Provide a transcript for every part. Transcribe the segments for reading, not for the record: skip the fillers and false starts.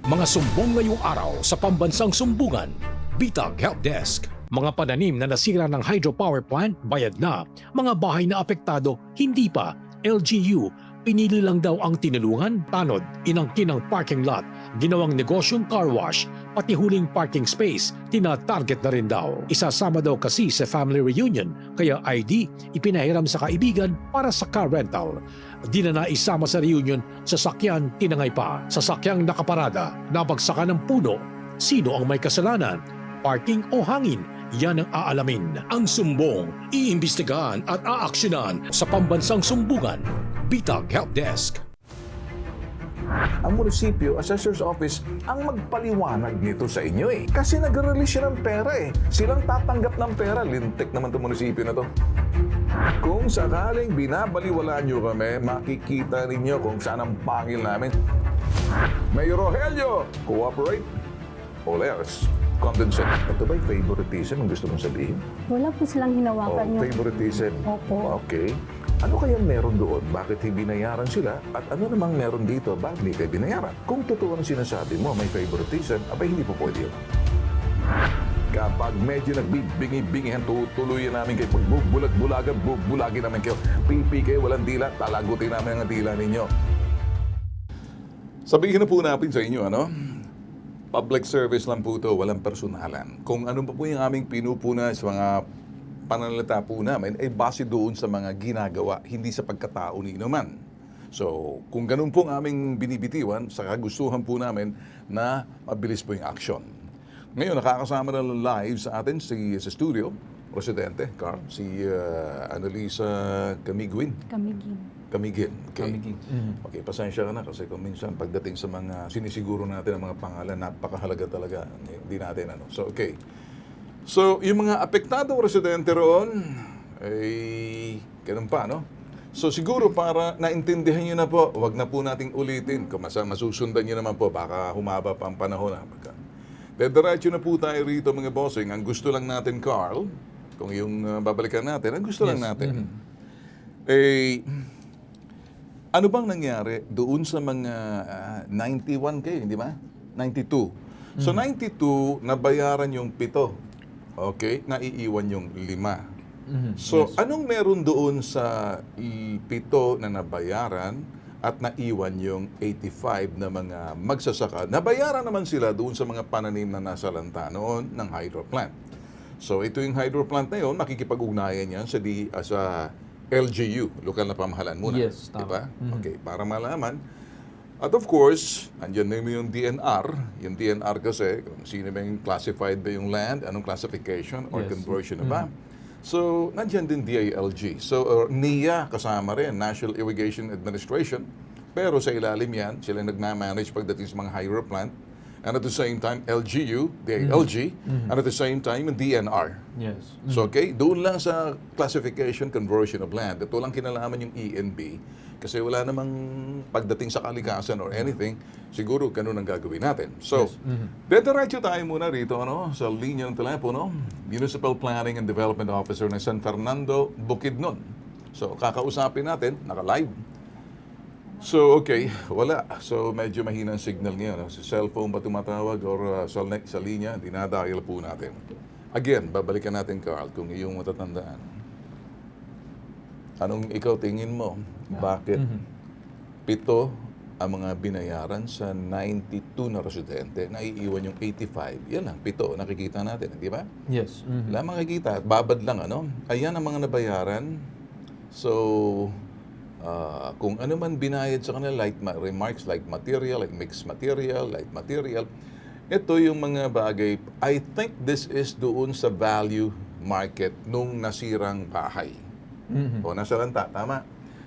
Mga sumbong ngayong araw sa pambansang sumbungan. Bitag Help Desk. Mga pananim na nasira ng hydropower plant, bayad na. Mga bahay na apektado, hindi pa. LGU, pinili lang daw ang tinulungan, tanod, inangkin ang parking lot, ginawang negosyong car wash, pati huling parking space, tina-target na rin daw. Isasama daw kasi sa family reunion, kaya ID, ipinahiram sa kaibigan para sa car rental. Di na naisama sa reunion, sasakyan tinangay pa. Sasakyang nakaparada, nabagsakan ng puno. Sino ang may kasalanan? Parking o hangin? Yan ang aalamin. Ang sumbong, iimbestigahan at aaksyonan sa pambansang sumbungan. Bitag Help Desk. Ang munisipyo, assessor's office, ang magpaliwanag nito sa inyo eh. Kasi nag-release siya ng pera eh. Silang tatanggap ng pera. Lintik naman itong munisipyo na to. Kung sakaling binabaliwala nyo kami, makikita ninyo kung saan ang pangil namin. Mayor Rogelio, cooperate. All else, condensate. Ito ba'y favoritism ang gusto mong sabihin? Wala po silang hinawakan yung... Favoritism. Opo. Okay. Ano kayang meron doon? Bakit hindi binayaran sila? At ano namang meron dito? Bakit hindi kayo binayaran? Kung totoo ang sinasabi mo, may favoritism, abay hindi po pwede yun. Kapag medyo nagbibingi-bingihan, tutuluyan namin kayo. Pagbubulag-bulagan, bubulagin namin kayo. Pipi kayo, walang dila, talagutin namin ang dila ninyo. Sabihin na po natin sa inyo, ano? Public service lang po ito, walang personalan. Kung ano pa po yung aming pinupuna sa mga pananalita po namin, ay base doon sa mga ginagawa, hindi sa pagkatao ni naman. So, kung ganun po ang aming binibitiwan, sa kagustuhan po namin na mabilis po yung action. Ngayon, nakakasama na live sa atin sa studio, Presidente, Carl, si Annalisa Camiguin. Camiguin. Okay. Okay, pasensya ka na kasi kung minsan pagdating sa mga sinisiguro natin ang mga pangalan, napakahalaga talaga. Hindi natin ano. So, okay. So, yung mga apektadong residente roon, ay ganun pa, no? So, siguro para naintindihan nyo na po, wag na po nating ulitin. Kung masusundan nyo naman po, baka humaba pa ang panahon. Dediretso na po tayo rito, mga bossing. Ang gusto lang natin, Carl, kung yung babalikan natin, ang gusto lang natin, ano bang nangyari doon sa mga 91 kayo, hindi ba? 92. So, 92, nabayaran yung 7. Okay? Naiiwan yung 5. So, anong meron doon sa 7 na nabayaran at naiwan yung 85 na mga magsasaka? Nabayaran naman sila doon sa mga pananim na nasa lanta noon ng hydro plant. So, ito yung hydro plant na yun, makikipag-ugnayan yan sa LGU, lokal na pamahalaan muna. Yes, tama. Diba? Okay, para malaman. At of course, andyan na yung DNR. Yung DNR kasi, kung sino ba yung classified ba yung land, anong classification or conversion na ba. So, nandyan din DILG. So, NIA kasama rin, National Irrigation Administration. Pero sa ilalim yan, sila nagmamanage pagdating sa mga hydro plant. And at the same time, LGU, DILG, and at the same time, yung DNR. Yes. So, okay, doon lang sa classification, conversion of land. Ito lang kinalaman yung ENB. Kasi wala namang pagdating sa kalikasan or anything, siguro ganun ang gagawin natin. So, dediretso tayo muna rito ano, sa linya ng telepono, Municipal Planning and Development Officer ng San Fernando, Bukidnon. So, kakausapin natin, naka-live. So, okay, wala. So, medyo mahina ang signal ngayon. Sa cellphone ba tumatawag or sa linya, dinadial po natin. Again, babalikan natin, Carl, kung iyong matatandaan. Anong ikaw tingin mo? Bakit 7 ang mga binayaran sa 92 na residente, naiiwan yung 85? Yan lang, 7, nakikita natin, di ba? Yes. Wala makikita, babad lang, ano? Ayan ang mga nabayaran. So, kung ano man binayad sa kanila, like remarks, like material, like mixed material, light material, ito yung mga bagay. I think this is doon sa value market nung nasirang bahay. O nasa lanta, tama?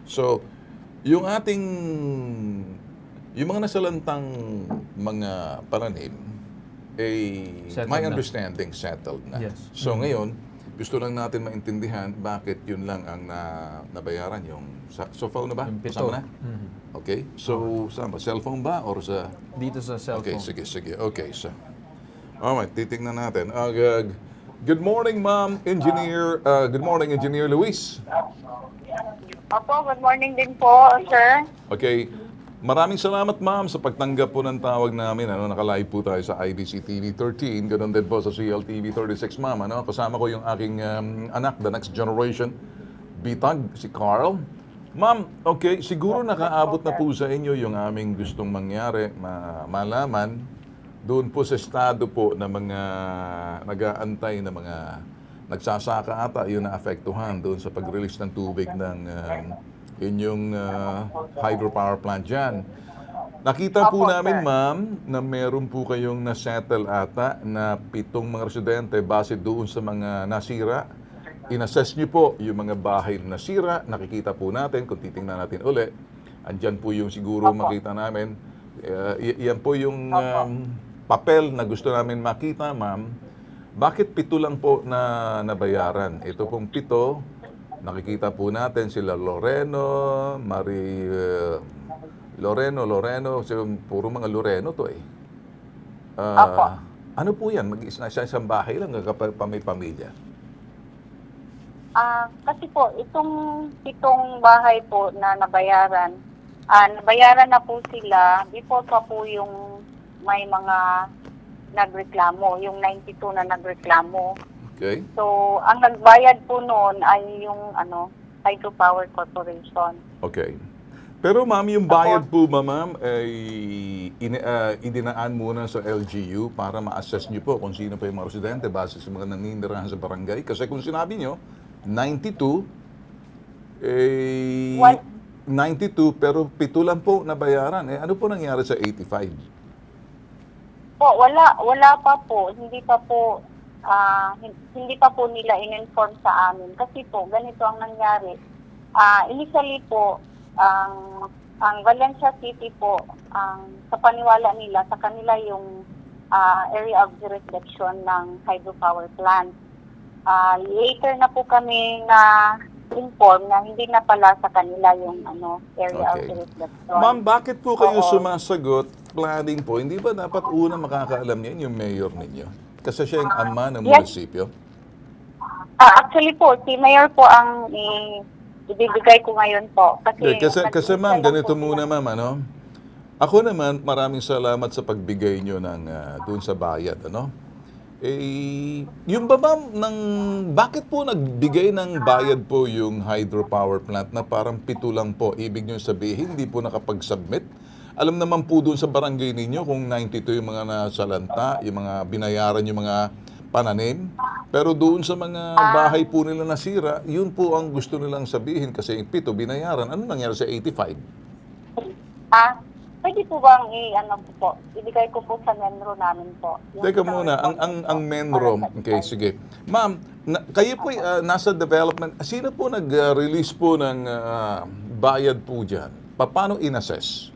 So, yung mga nasalantang mga pananim, my understanding settled na. Yes. So ngayon, gusto lang natin maintindihan bakit yun lang ang nabayaran yung so phone na ba? Yung 7. Kasama na? Okay. So, saan ba? Cellphone ba? Or sa... Dito sa cellphone. Okay, sige. Okay, so... Alright, titingnan natin. Good morning, Ma'am Engineer. Good morning, Engineer Luis. Opo, good morning din po, sir. Okay. Maraming salamat ma'am sa pagtanggap po ng tawag namin. Nakalive po tayo sa IBC TV 13, ganun din po sa CLTV 36 ma'am. Kasama ko yung aking anak, the next generation, Bitag, si Carl. Ma'am, okay, siguro nakaabot na po sa inyo yung aming gustong mangyari, malaman doon po sa estado po na mga nag-aantay na mga nagsasaka ata, yun na-apektuhan doon sa pag-release ng tubig ng inyong hydropower plant dyan. Nakita po namin, ma'am, na meron po kayong na-settle ata na 7 mga residente base doon sa mga nasira. In-assess niyo po yung mga bahay na nasira. Nakikita po natin, kung titingnan natin uli, andyan po yung siguro makita namin. Yan po yung papel na gusto namin makita, ma'am. Bakit 7 lang po na nabayaran? Ito pong 7, nakikita po natin sila Loreno, Loreno, puro mga Loreno to eh. Ano po yan? Mag-isang bahay lang kapag may pamilya? Kasi po, itong 7 bahay po na nabayaran, nabayaran na po sila before pa po yung may mga nagreklamo, yung 92 na nagreklamo. Okay. So, ang nagbayad po noon ay yung Hydropower Corporation. Okay. Pero ma'am, yung bayad po ma'am ay idinaan muna sa LGU para ma-assess niyo po kung sino pa yung mga residente base sa mga naninirahan sa barangay. Kasi kung sinabi niyo, 92, 92 pero 7 lang po nabayaran. Ano po nangyari sa 85? Po, wala pa po. Hindi pa po nila in-inform sa amin. Kasi po, ganito ang nangyari. Initially po, ang Valencia City po, sa paniwala nila, sa kanila yung area of jurisdiction ng hydropower plant. Later na po kami na inform na hindi na pala sa kanila yung area of jurisdiction. Ma'am, bakit po kayo sumasagot? Planning po, hindi ba dapat una makakaalam niyan yung mayor ninyo? Kasi siya yung ama ng munisipyo? Actually po, si Mayor po ang ibibigay ko ngayon po. Kasi ma'am, ganito muna ma'am, Ako naman, maraming salamat sa pagbigay nyo ng doon sa bayad, yung ba ma'am, bakit po nagbigay ng bayad po yung hydropower plant na parang 7 lang po? Ibig nyo sabihin, hindi po nakapag-submit? Alam naman po doon sa barangay ninyo kung 92 yung mga nasalanta, yung mga binayaran yung mga pananim. Pero doon sa mga bahay po nila nasira, yun po ang gusto nilang sabihin kasi yung 7 binayaran. Ano nangyari sa 85? Pwede po bang ibigay ko po sa menro namin po. Teka muna, ang menro, okay, sige. Ma'am, kayo po nasa development, sino po nag-release po ng bayad po dyan? Paano in-assess?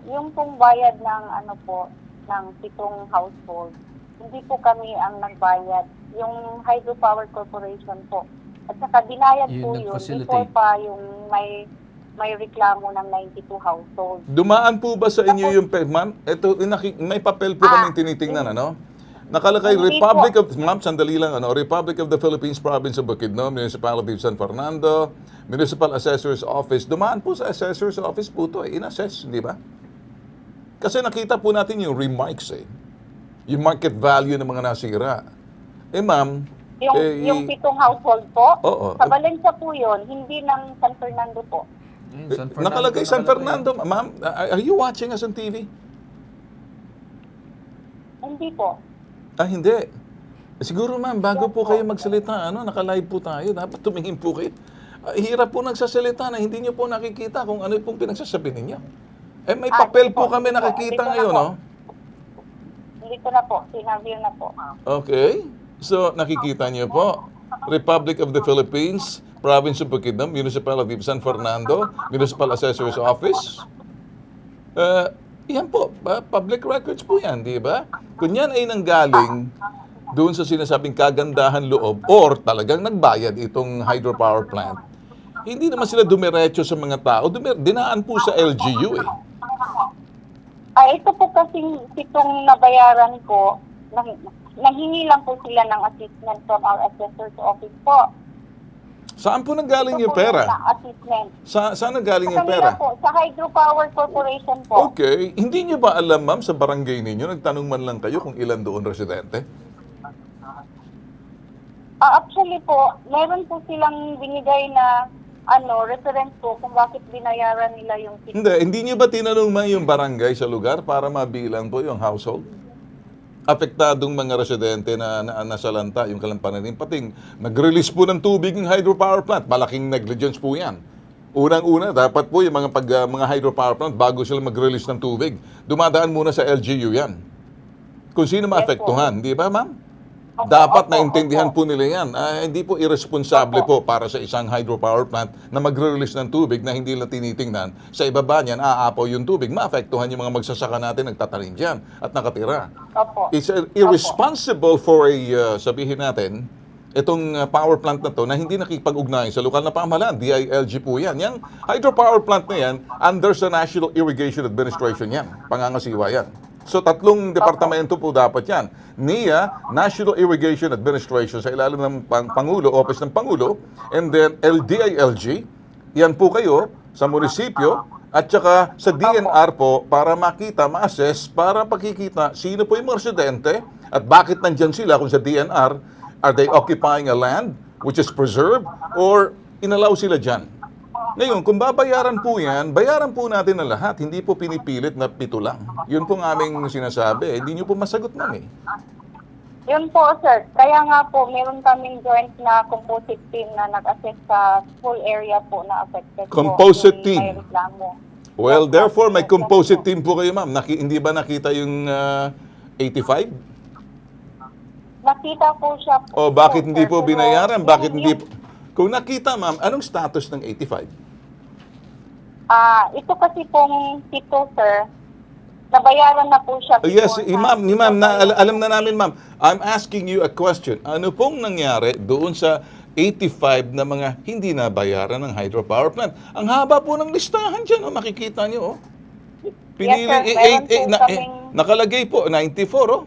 Yung pong bayad ng ng 7 household, hindi po kami ang nagbayad. Yung Hydropower Corporation po. At saka binayad po yun before pa yung may reklamo ng 92 household. Dumaan po ba sa inyo yung ma'am? Ito, may papel po kami tinitingnan, Nakalagay Republic of, ma'am, sandali lang, Republic of the Philippines Province of Bukidnon, Municipality of San Fernando, Municipal Assessor's Office. Dumaan po sa Assessor's Office po ito, in-assess, di ba? Kasi nakita po natin yung remarks, yung market value ng mga nasira. Ma'am, yung 7 household po, Oo. sa Valencia po yun, hindi ng San Fernando po. Nakalagay San Fernando. Ma'am, are you watching us on TV? Hindi po. Hindi. Siguro ma'am, bago po kayo magsalita, naka-live po tayo, dapat tumingin po kayo. Hirap po nagsasalita na hindi nyo po nakikita kung ano pong pinagsasabi ninyo. May papel po kami nakikita ngayon, Dito na po, sinabi na po. Okay. So, nakikita niyo po, Republic of the Philippines, Province of Bukidnon, Municipality of San Fernando, Municipal Assessor's Office. Yan po, public records po yan, di ba? Kung yan ay nanggaling doon sa sinasabing kagandahan loob or talagang nagbayad itong hydropower plant, hindi naman sila dumiretso sa mga tao, dinaan po sa LGU Ito po kasi itong nabayaran ko, nanghingi lang po sila ng assistance from our assessor's office po. Saan po nanggaling yung Ito po pera? na-assessment. Saan nanggaling Sa yung kanila pera? po, sa Hydropower Corporation po. Okay. Hindi niyo ba alam, ma'am, sa barangay ninyo, nagtanong man lang kayo kung ilan doon residente? Actually po, meron po silang binigay na reference po kung bakit binayaran nila yung ticket. Hindi niyo ba tinanong man yung barangay sa lugar para mabilang po yung household? Apektadong mga residente na nasalanta yung kalampanan. Pating nag-release po ng tubig ng hydropower plant. Malaking negligence po yan. Unang-una, dapat po yung mga hydropower plant bago sila mag-release ng tubig, dumadaan muna sa LGU yan. Kung sino maapektuhan, di ba ma'am? Dapat naintindihan po nila yan. Hindi po irresponsable po para sa isang hydropower plant na magre-release ng tubig na hindi lang tinitingnan. Sa ibaba niyan, aapaw yung tubig. Maapektuhan yung mga magsasaka natin nagtatanim dyan at nakatira. Opo. It's irresponsible for sabihin natin, itong power plant na to na hindi nakipag-ugnay sa lokal na pamahalaan. DILG po yan. Yung hydropower plant na yan, under sa National Irrigation Administration yan. Pangangasiwa yan. So, 3 departamento po dapat yan. NIA, National Irrigation Administration, sa ilalim ng Pangulo, Office ng Pangulo, and then LDILG, yan po kayo sa munisipyo, at saka sa DNR po, para makita, ma-assess, para pakikita sino po yung mga residente, at bakit nandyan sila kung sa DNR, are they occupying a land which is preserved, or inalaw sila dyan? Ngayon, kung babayaran po yan, bayaran po natin na lahat. Hindi po pinipilit na 7 lang. Yun pong aming sinasabi. Hindi nyo po masagot, ma'am eh. Yun po, sir. Kaya nga po, meron kaming joint na composite team na nag-assess sa full area po na affected Composite po. team? May reklamo. Well, Yes, therefore, may yes, yes, composite po. team po kayo, ma'am. Hindi ba nakita yung 85? Nakita po siya O po. bakit hindi sir, po pero binayaran? Bakit yung- hindi po? Kung nakita, ma'am, anong status ng 85? Ito kasi pong tito, sir, nabayaran na po siya. Yes, before ma'am, alam na namin, ma'am. I'm asking you a question. Ano pong nangyari doon sa 85 na mga hindi nabayaran ng hydropower plant? Ang haba po ng listahan dyan, makikita nyo. Yes, sir. Meron po kaming- nakalagay po, 94,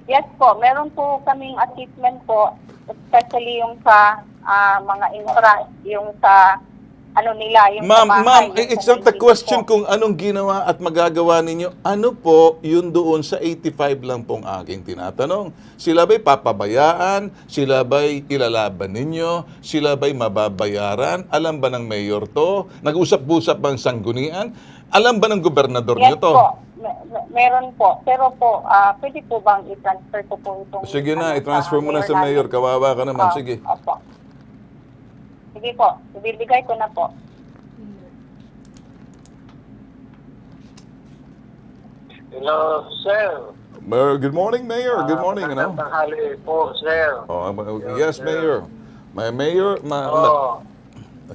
Yes po, meron po kaming assessment po, especially yung sa mga infra, yung sa yung Ma'am, sa bahay, yung it's sa not the munisipyo question po. kung anong ginawa at magagawa ninyo. Ano po yun doon sa 85 lang pong aking tinatanong? Sila ba'y papabayaan? Sila ba'y ilalaban ninyo? Sila ba'y mababayaran? Alam ba ng mayor to? Nag-usap-usap bang sanggunian? Alam ba ng gobernador Yes nyo to? po, meron po. Pero po, pwede po bang i-transfer ko po itong... Sige na, i-transfer mo na sa mayor. namin? Kawawa ka naman. Sige. Opo. Sige po, ibibigay ko na po. Hello, sir. Good morning, Mayor. Good morning. Magandang tanghali po, sir. Yes, Mayor. Mayor,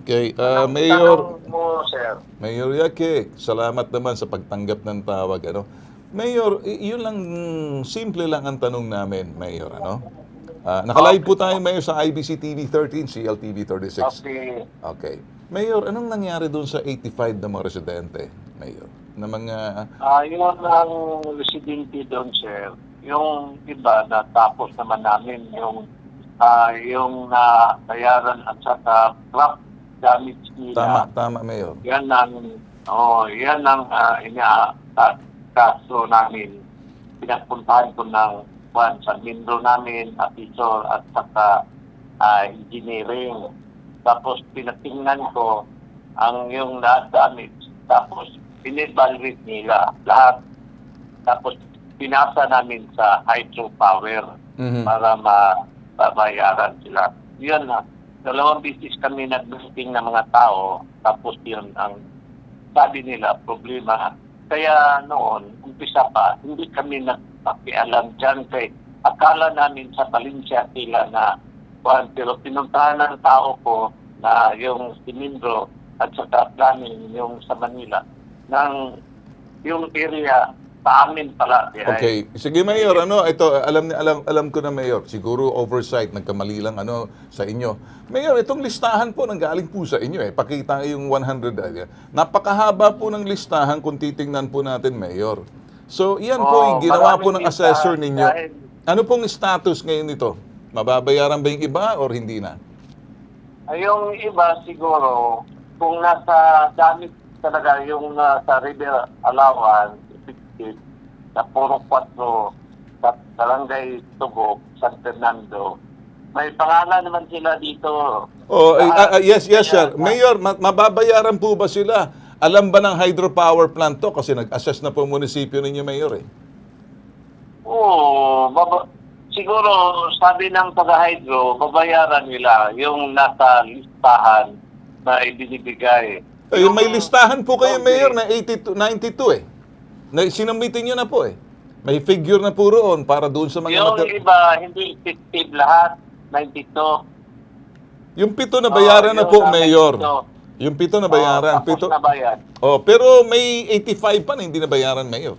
okay, Ang Mayor... tanong mo, sir. Mayor Yake, salamat naman sa pagtanggap ng tawag. Mayor, yun lang, simple lang ang tanong namin, Mayor. Nakalive po tayo, Mayor, sa IBC TV 13, CLTV 36. Okay. Okay. Mayor, anong nangyari doon sa 85 na mga residente, Mayor? Na mga... Yun ang residente doon, sir. Yung iba, natapos naman namin yung bayaran at saka crop damage nila. Tama, Mayor. Yan ang kaso namin. Pinapuntahan ko ng sa Mindro namin, Atisor at saka engineering. Tapos pinatingnan ko ang yung damage. Tapos pinibalrit nila lahat. Tapos pinasa namin sa hydropower para mababayaran sila. Yan na. 2 beses kami nag-meeting ng mga tao. Tapos yun ang sabi nila, problema. Kaya noon, umpisa pa, hindi kami nagpakialam dyan kay akala namin sa Valencia sila na pero pinuntahan ng tao ko na yung si Mindro at saka planning yung sa Manila ng yung area sa amin pala. Okay. Sige, Mayor, ito, alam ko na, Mayor, siguro oversight, nagkamali lang, sa inyo. Mayor, itong listahan po, nanggaling po sa inyo, Pakita yung 100, Napakahaba po ng listahan kung titingnan po natin, Mayor. So, yan po yung ginawa po ng assessor ninyo. Ano pong status ngayon nito? Mababayaran ba yung iba or hindi na? Yung iba siguro, kung nasa damit talaga yung sa river allowance, effective, sa Puro 4, sa Barangay Tugog, San Fernando, may pangalan naman sila dito. Oh, yes, sir. Mayor, mababayaran po ba sila? Alam ba ng hydropower plant to? Kasi nag-assess na po munisipyo ninyo, Mayor eh. Oo, siguro sabi ng taga-hydro, babayaran nila yung nasa listahan na ibinibigay. May listahan po kayo, Mayor, na 82, 92 eh. Sinamitin nyo na po eh. May figure na po roon para doon sa mga... Yung iba, hindi effective lahat, 92. Yung 7 na bayaran na po, yung Mayor. 92. Yung 7 na bayaran. Tapos na bayad. Oh, pero may 85 pa na hindi na bayaran, Mayor.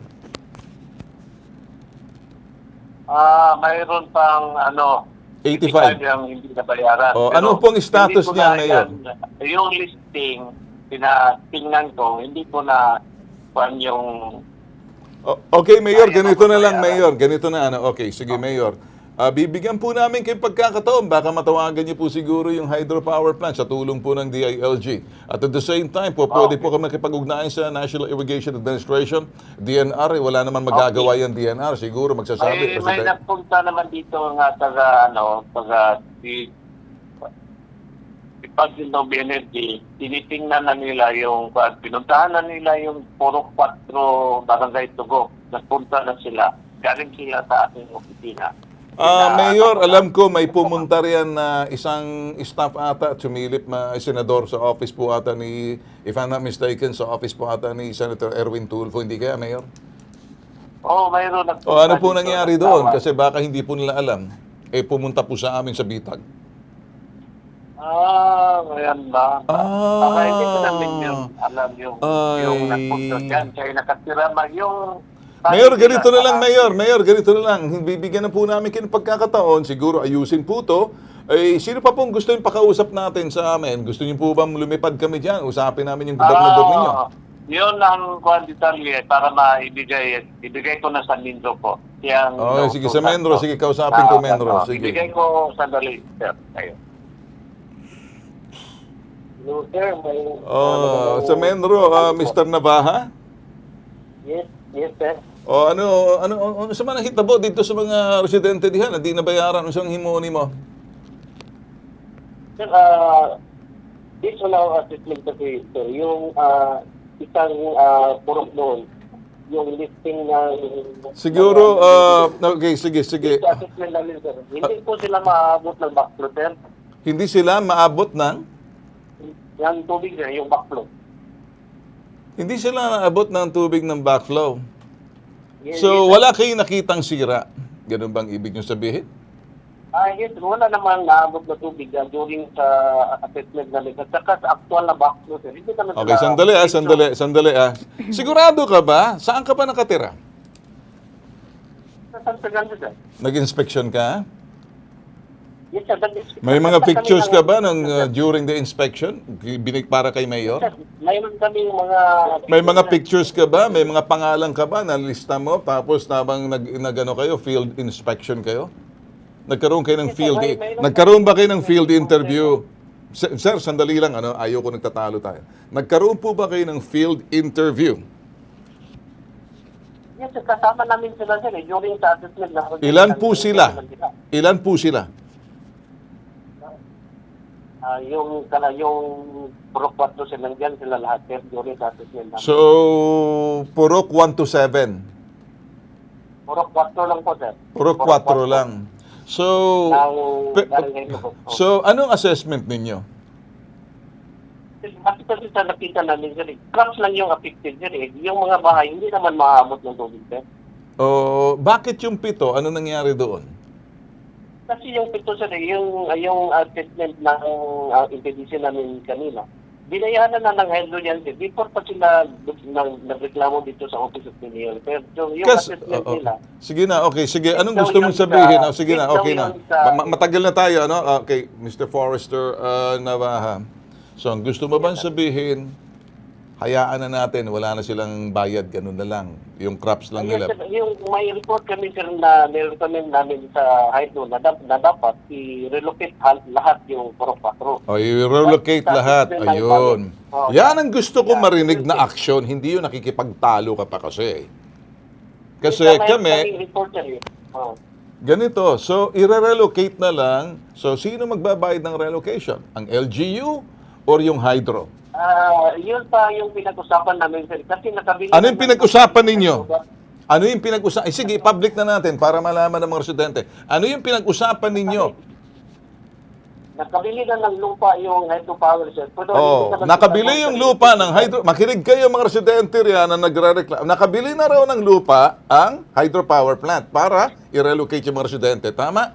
Mayroon pang 85. yung hindi nabayaran. Oh, Pero ano pong status hindi ko niyan, na Mayor? Yung listing, tinatingnan ko, hindi ko na yung... Okay, Mayor, Kaya ganito na lang, mababayaran. Mayor. Ganito na, Okay, sige, Mayor. Bibigyan po namin kayo pagkakataon. Baka matawagan niyo po siguro yung hydropower plant sa tulong po ng DILG. At at the same time po, pwede po kami makipag-ugnayan sa National Irrigation Administration, DNR. Wala naman magagawa yung DNR. Siguro magsasabi. May napunta naman dito nga taga Department of Energy, tinitingnan na nila yung, pinuntahan na nila yung Puro 4 Barangay Tugog. Napunta na sila. Galing sila sa ating opisina. Mayor, alam ko may pumunta riyan na isang staff ata, sumilip na senador sa office po ata ni, if I'm not mistaken, sa office po ata ni Senator Erwin Tulfo. Hindi kaya, Mayor? Mayroon na. Ano po nangyari doon? Kasi baka hindi po nila alam. Pumunta po sa amin sa Bitag. Ngayon ba? Baka hindi ko namin yung alam yung nagpunta dyan. Kaya nakatira yung... Mayor, ganito na lang, Mayor, ganito na lang. Bibigyan na po namin kayo ng pagkakataon. Siguro ayusin po to. Sino pa pong gusto yung pakausap natin sa amin? Gusto niyo po ba lumipad kami dyan? Usapin namin yung gobernador ninyo. Yun ang detalye para ibigay ko na sa Mindro po. Sige, sa Mendro. Sige, kausapin ko, Mendro. Sige. Ibigay ko sandali, sir. Ayun. No, sir, Sa Mendro, Mr. Navaja? Yes, sir. Ano sa mga hitabo dito sa mga residente dihan na di nabayaran ang isang himoni mo? Sir, this one our assessment kasi, sir, yung isang purok doon, yung listing na... Siguro, okay, sige. Yung assessment namin, sir, hindi po sila maabot ng backflow, sir. Hindi sila maabot ng? Yung tubig, sir, yung backflow. Hindi sila naabot ng tubig ng backflow. Yes, So, wala kayong nakitang sira. Ganun bang ibig nyo sabihin? Yes, wala namang naabot na tubig during sa assessment namin. At saka sa actual na backflow, sir. Hindi naman Okay, sandali. Sigurado ka ba? Saan ka pa nakatira? Sa San Fernando, sir. Nag-inspection ka? Yes, sir. May mga pictures ka ba ng during the inspection? Para kay Mayor? Mayroon kami May mga pictures ka ba? May mga pangalan ka ba na lista mo? Tapos nabang nagano kayo, field inspection kayo? Nagkaroon kayo ng field Nagkaroon ba kayo ng field interview? Sir, sandali lang, ayoko nagtatalo tayo. Nagkaroon po ba kayo ng field interview? Yes, sir. Kasama namin sila, sir. During sa assessment na... Ilan po sila? Ilan po sila? Yung Purok 4, sir, nandiyan sila lahat, sir, during sa assessment namin. So, Purok 1 to 7. Purok 4 lang po, sir. Purok 4 lang. So, anong assessment ninyo? Bakit kasi sa nakita namin, sir, cracks lang yung affected, sir. Yung mga bahay, hindi naman maamot ng tubig, sir. Bakit yung 7? Ano nangyari doon? Kasi yung 7, sir, yung assessment ng impedition namin kanina, binayaran na ng hydro yan, sir. Before pa sila nagreklamo dito sa Office of the Mayor. Pero yung assessment nila... Sige na, okay. Sige, anong gusto mong sabihin? Sige na, okay na. Matagal na tayo, Okay, Mr. Forrester Navaja. So, ang gusto mo bang sabihin, hayaan na natin, wala na silang bayad, ganun na lang. Yung crops lang Yes, nila. sir, yung may report kami sir na nirecommend namin sa hydro na, dapat i-relocate lahat yung Purok 4. O, i-relocate But, lahat. sabi ko, Ayun. oh, Yan ang gusto ko yeah, marinig na relocate. action, hindi yung nakikipagtalo ka pa kasi. Kasi May kami, report sir eh. Oh. ganito, so i-relocate na lang, so sino magbabayad ng relocation? Ang LGU or yung hydro? Yun pa yung pinag-usapan namin sir. Kasi nakabili... Ano yung pinag-usapan ninyo? Ano yung pinag-usapan? Sige, public na natin para malaman ng mga residente. Ano yung pinag-usapan ninyo? Nakabili na ng lupa yung hydropower sir. Pero Oh, hindi naman nakabili yung lupa ng hydro. Makinig kayo mga residente riyan na nagre-reklamo. Nakabili na raw ng lupa ang hydropower plant para i-relocate yung mga residente. Tama?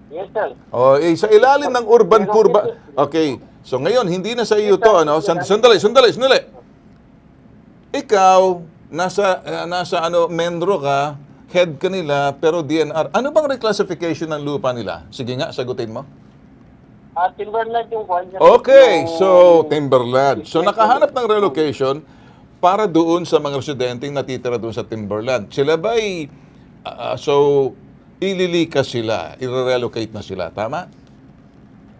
Yes sir. O, sa ilalim ng urban purba. Okay. So ngayon, hindi na sa iyo to, ano? Sandali. Ikaw, nasa Menro ka, head ka nila, pero DNR. Ano bang reclassification ng lupa nila? Sige nga, sagutin mo. Timberland yung one. Okay, so Timberland. So nakahanap ng relocation para doon sa mga residenteng natitira doon sa Timberland. Sila ba'y, so, ililikas sila, i-relocate na sila, tama?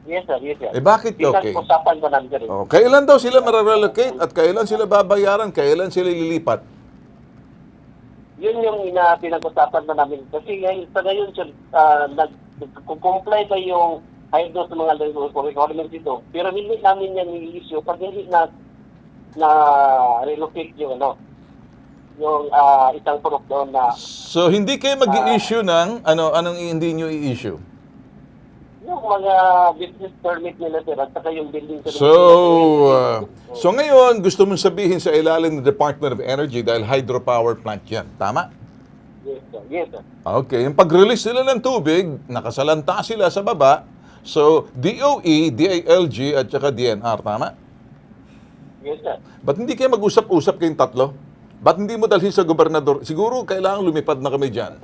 Yes sir, yes sir. Eh bakit okay? Pinag-usapan ko namin sir. Oh, kailan daw sila mararelocate at kailan sila babayaran, kailan sila lilipat? Yun yung pinag-usapan na namin. Kasi ngayon sir, nag-comply ba yung hydro sa mga requirements dito. Pero hindi namin yan i-issue pag hindi na relocate yung yung isang purok doon na So hindi kayo mag-i-issue ng anong hindi niyo i-issue? yung mga business permit nila sir at saka yung building permit. So ngayon gusto mong sabihin sa ilalim ng Department of Energy dahil hydropower plant 'yan, tama? Yes sir, yes sir. Okay, yung pag-release nila ng tubig, nakasalanta sila sa baba. So DOE, DILG at saka DNR, tama? Yes sir. Ba't hindi kayo mag-usap-usap kayong tatlo? Ba't hindi mo dalhin sa gobernador? Siguro kailangan lumipad na kami dyan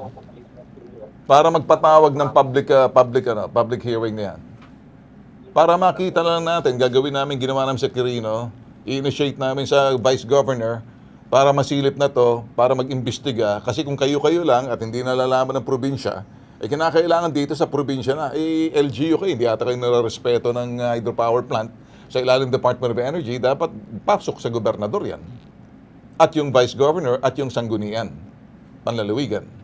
para magpatawag ng public hearing na yan. Para makita na lang natin, gagawin namin, ginawa namin sa Quirino, i-initiate namin sa Vice Governor para masilip na to, para mag-imbestiga. Kasi kung kayo-kayo lang at hindi nalalaman ng probinsya, kinakailangan dito sa probinsya na, LGU kayo, hindi ata kayo nararespeto ng hydropower plant sa ilalim Department of Energy, dapat pasok sa gobernador yan. At yung Vice Governor at yung Sanggunian, Panlalawigan.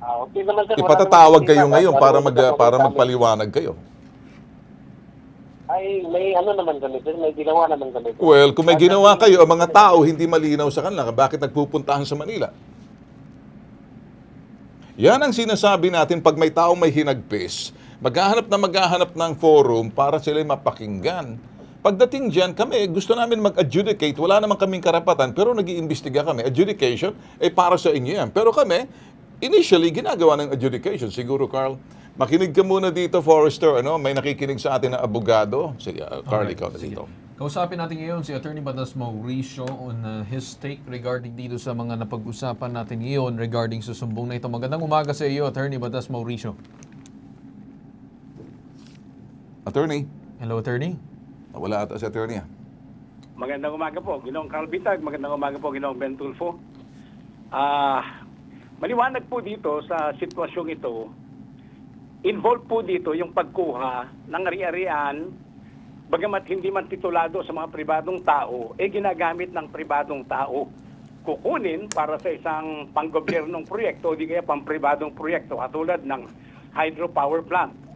Okay naman sir. Ipatatawag kayo ngayon para magpaliwanag kayo. Ay, may naman kami sir, may ginawa naman kami. Well, kung may ginawa kayo, ang mga tao hindi malinaw sa kanila, bakit nagpupuntahan sa Manila? Yan ang sinasabi natin pag may taong may hinagpis, maghahanap ng forum para sila mapakinggan. Pagdating dyan, kami gusto namin mag-adjudicate, wala naman kaming karapatan, pero nag-iimbestiga kami. Adjudication, para sa inyo yan. Pero kami, initially, ginagawa ng adjudication. Siguro, Carl, makinig ka muna dito, Forrester. May nakikinig sa atin na abogado. Sige, Carl, ikaw na dito. Kausapin natin ngayon si Attorney Batas Mauricio on his take regarding dito sa mga napag-usapan natin ngayon regarding sa sumbong na ito. Magandang umaga sa iyo, Attorney Batas Mauricio. Attorney? Hello, Attorney. Wala ata si attorney. Magandang umaga po, Ginoong Carl Bitag. Magandang umaga po, Ginoong Ben Tulfo. Maliwanag po dito sa sitwasyong ito, involved po dito yung pagkuha ng ari-arian, bagamat hindi man titulado sa mga pribadong tao, ginagamit ng pribadong tao. Kukunin para sa isang panggobyernong proyekto, o di kaya pang-pribadong proyekto, katulad ng hydropower plant.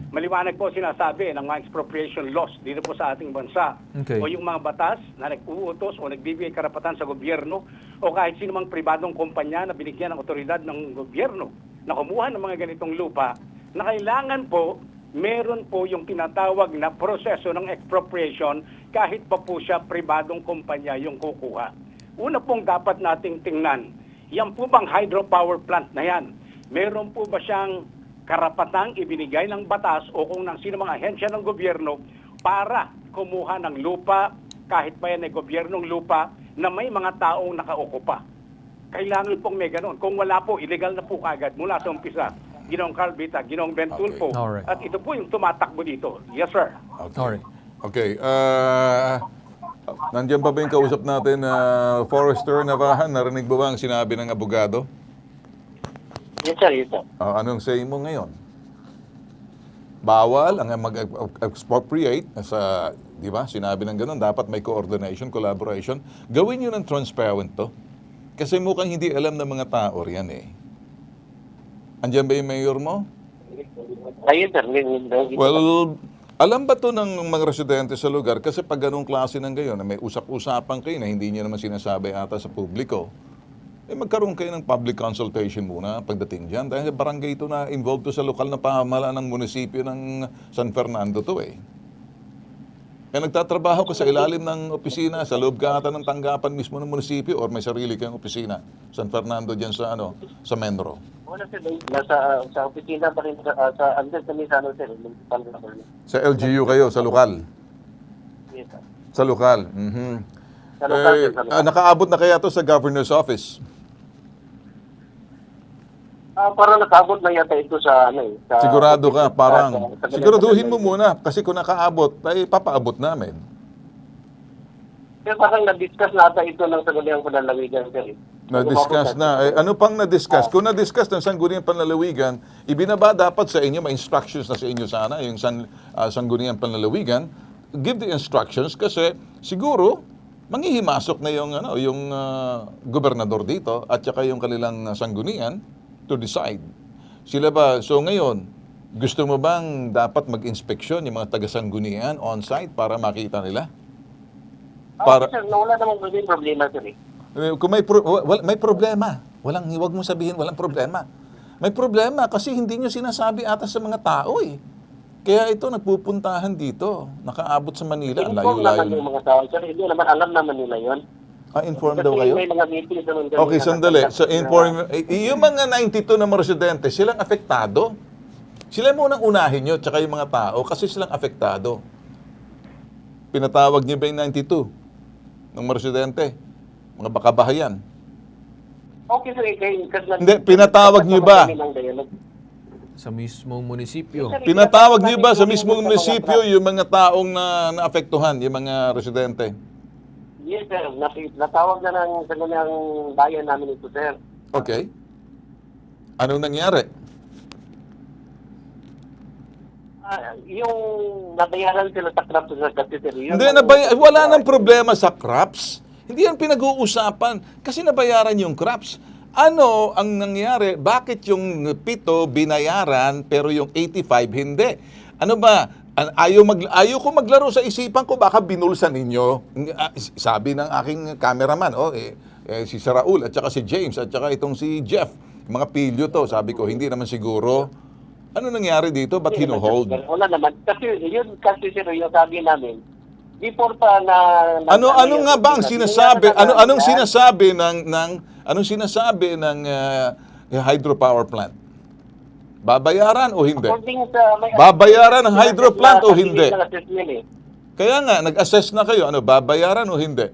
Maliwanag po sinasabi ng mga expropriation laws dito po sa ating bansa. Okay. O yung mga batas na nag-uutos o nagbibigay karapatan sa gobyerno o kahit sino mang pribadong kumpanya na binigyan ng otoridad ng gobyerno na kumuha ng mga ganitong lupa, na kailangan po meron po yung tinatawag na proseso ng expropriation kahit pa po siya pribadong kumpanya yung kukuha. Una pong dapat nating tingnan, yan po bang hydropower plant na yan, meron po ba siyang karapatang ibinigay ng batas o kung ng sino mga ahensya ng gobyerno para kumuha ng lupa, kahit pa yan ay gobyernong lupa, na may mga taong nakaukupa. Kailangan pong may ganun. Kung wala po, illegal na po kagad mula sa umpisa. Ginoong Carl Bitag, Ginoong Ben Tulfo. Alright. At ito po yung tumatakbo dito. Yes, sir. Okay. Alright. Okay. Nandiyan pa ba yung kausap natin na Forester Navajan? Narinig ba ang sinabi ng abogado? Yes, sir, yes, sir. Anong say mo ngayon? Bawal ang mag-expropriate sa, di ba? Sinabi ng ganun, dapat may coordination, collaboration. Gawin nyo ng transparent to. Kasi mukhang hindi alam ng mga tao riyan eh. Andiyan ba yung mayor mo? Ayun, sir. Well, alam ba to ng mga residente sa lugar? Kasi pag ganung klase ng gayon, na may usap-usapan kayo na hindi nyo naman sinasabi ata sa publiko, eh magkaroon kayo ng public consultation muna pagdating dyan. Dahil barangay ito na involved to sa lokal na pamahalaan ng munisipyo ng San Fernando to eh. Eh nagtatrabaho ka sa ilalim ng opisina, sa loob ka ata ng tanggapan mismo ng munisipyo or may sarili kang opisina. San Fernando dyan sa sa Menro. Wala, sir. Sa opisina pa rin, sa andun kami sa sir. Sa LGU kayo, sa lokal. Yes, sir. Sa lokal. Mhm. Sa lokal, sir, sa lokal. Nakaabot na kaya to sa governor's office? Parang nakabot na yata ito sa Sigurado ka, parang. sa- Siguraduhin mo muna, kasi kung nakaabot, ay papaabot namin. Pero parang na-discuss na ata ito ng Sangguniang Panlalawigan, sir. Na-discuss na. Ano pang na-discuss? Kung na-discuss ng Sangguniang Panlalawigan, ibinaba dapat sa inyo, may instructions na sa inyo sana, yung Sangguniang Panlalawigan, give the instructions kasi siguro, manghihimasok na yung gobernador dito at saka yung kanilang sanggunian to decide. Sila ba, so ngayon, gusto mo bang dapat mag-inspeksyon yung mga taga-sanggunian on-site para makita nila? Para, Sir, wala namang problema, sir. kung may problema, wag mo sabihin walang problema. May problema kasi hindi nyo sinasabi ata sa mga tao eh. Kaya ito nagpupuntahan dito, nakaabot sa Manila, ang Inform naman layo-layo. yung mga tao, sir. Hindi naman, alam naman nila yun. Informed Kasi daw kayo? may mga meetings naman kami Okay, na sandali. nakakontak So, na- yung mga 92 na mga residente, silang apektado? Sila munang unahin nyo, tsaka yung mga tao, kasi silang apektado. Pinatawag niyo ba yung 92 ng mga residente? Mga bakabahayan? Okay, sir. Hindi, pinatawag niyo ba? Sa mismong munisipyo. Pinatawag niyo ba sa mismong munisipyo yung mga taong naapektuhan, yung mga residente? Yes, sir. Natawag na ng Sangguniang bayan namin ito, sir. Okay. Anong nangyari? Yung nabayaran sila sa crop sa kasi, sir. Hindi, wala nang problema sa crops. Hindi yan pinag-uusapan kasi nabayaran yung crops. Ano ang nangyari? Bakit yung 7 binayaran pero yung 85 hindi? Ano ba? Ayaw ko maglaro sa isipan ko, baka binulsan ninyo. Sabi ng aking cameraman, si Sir Raul at saka si James at saka itong si Jeff. Mga pilyo to, sabi ko, hindi naman siguro. Ano nangyari dito? Ba't hinuhold? Wala naman. Kasi yun, sir, yung sabi namin, before pa na... Ano nga ba ang sinasabi? Anong sinasabi ng hydropower plant? Babayaran o hindi? Babayaran ng hydro plant o hindi? Kaya nga, nag-assess na kayo. Ano, babayaran o hindi?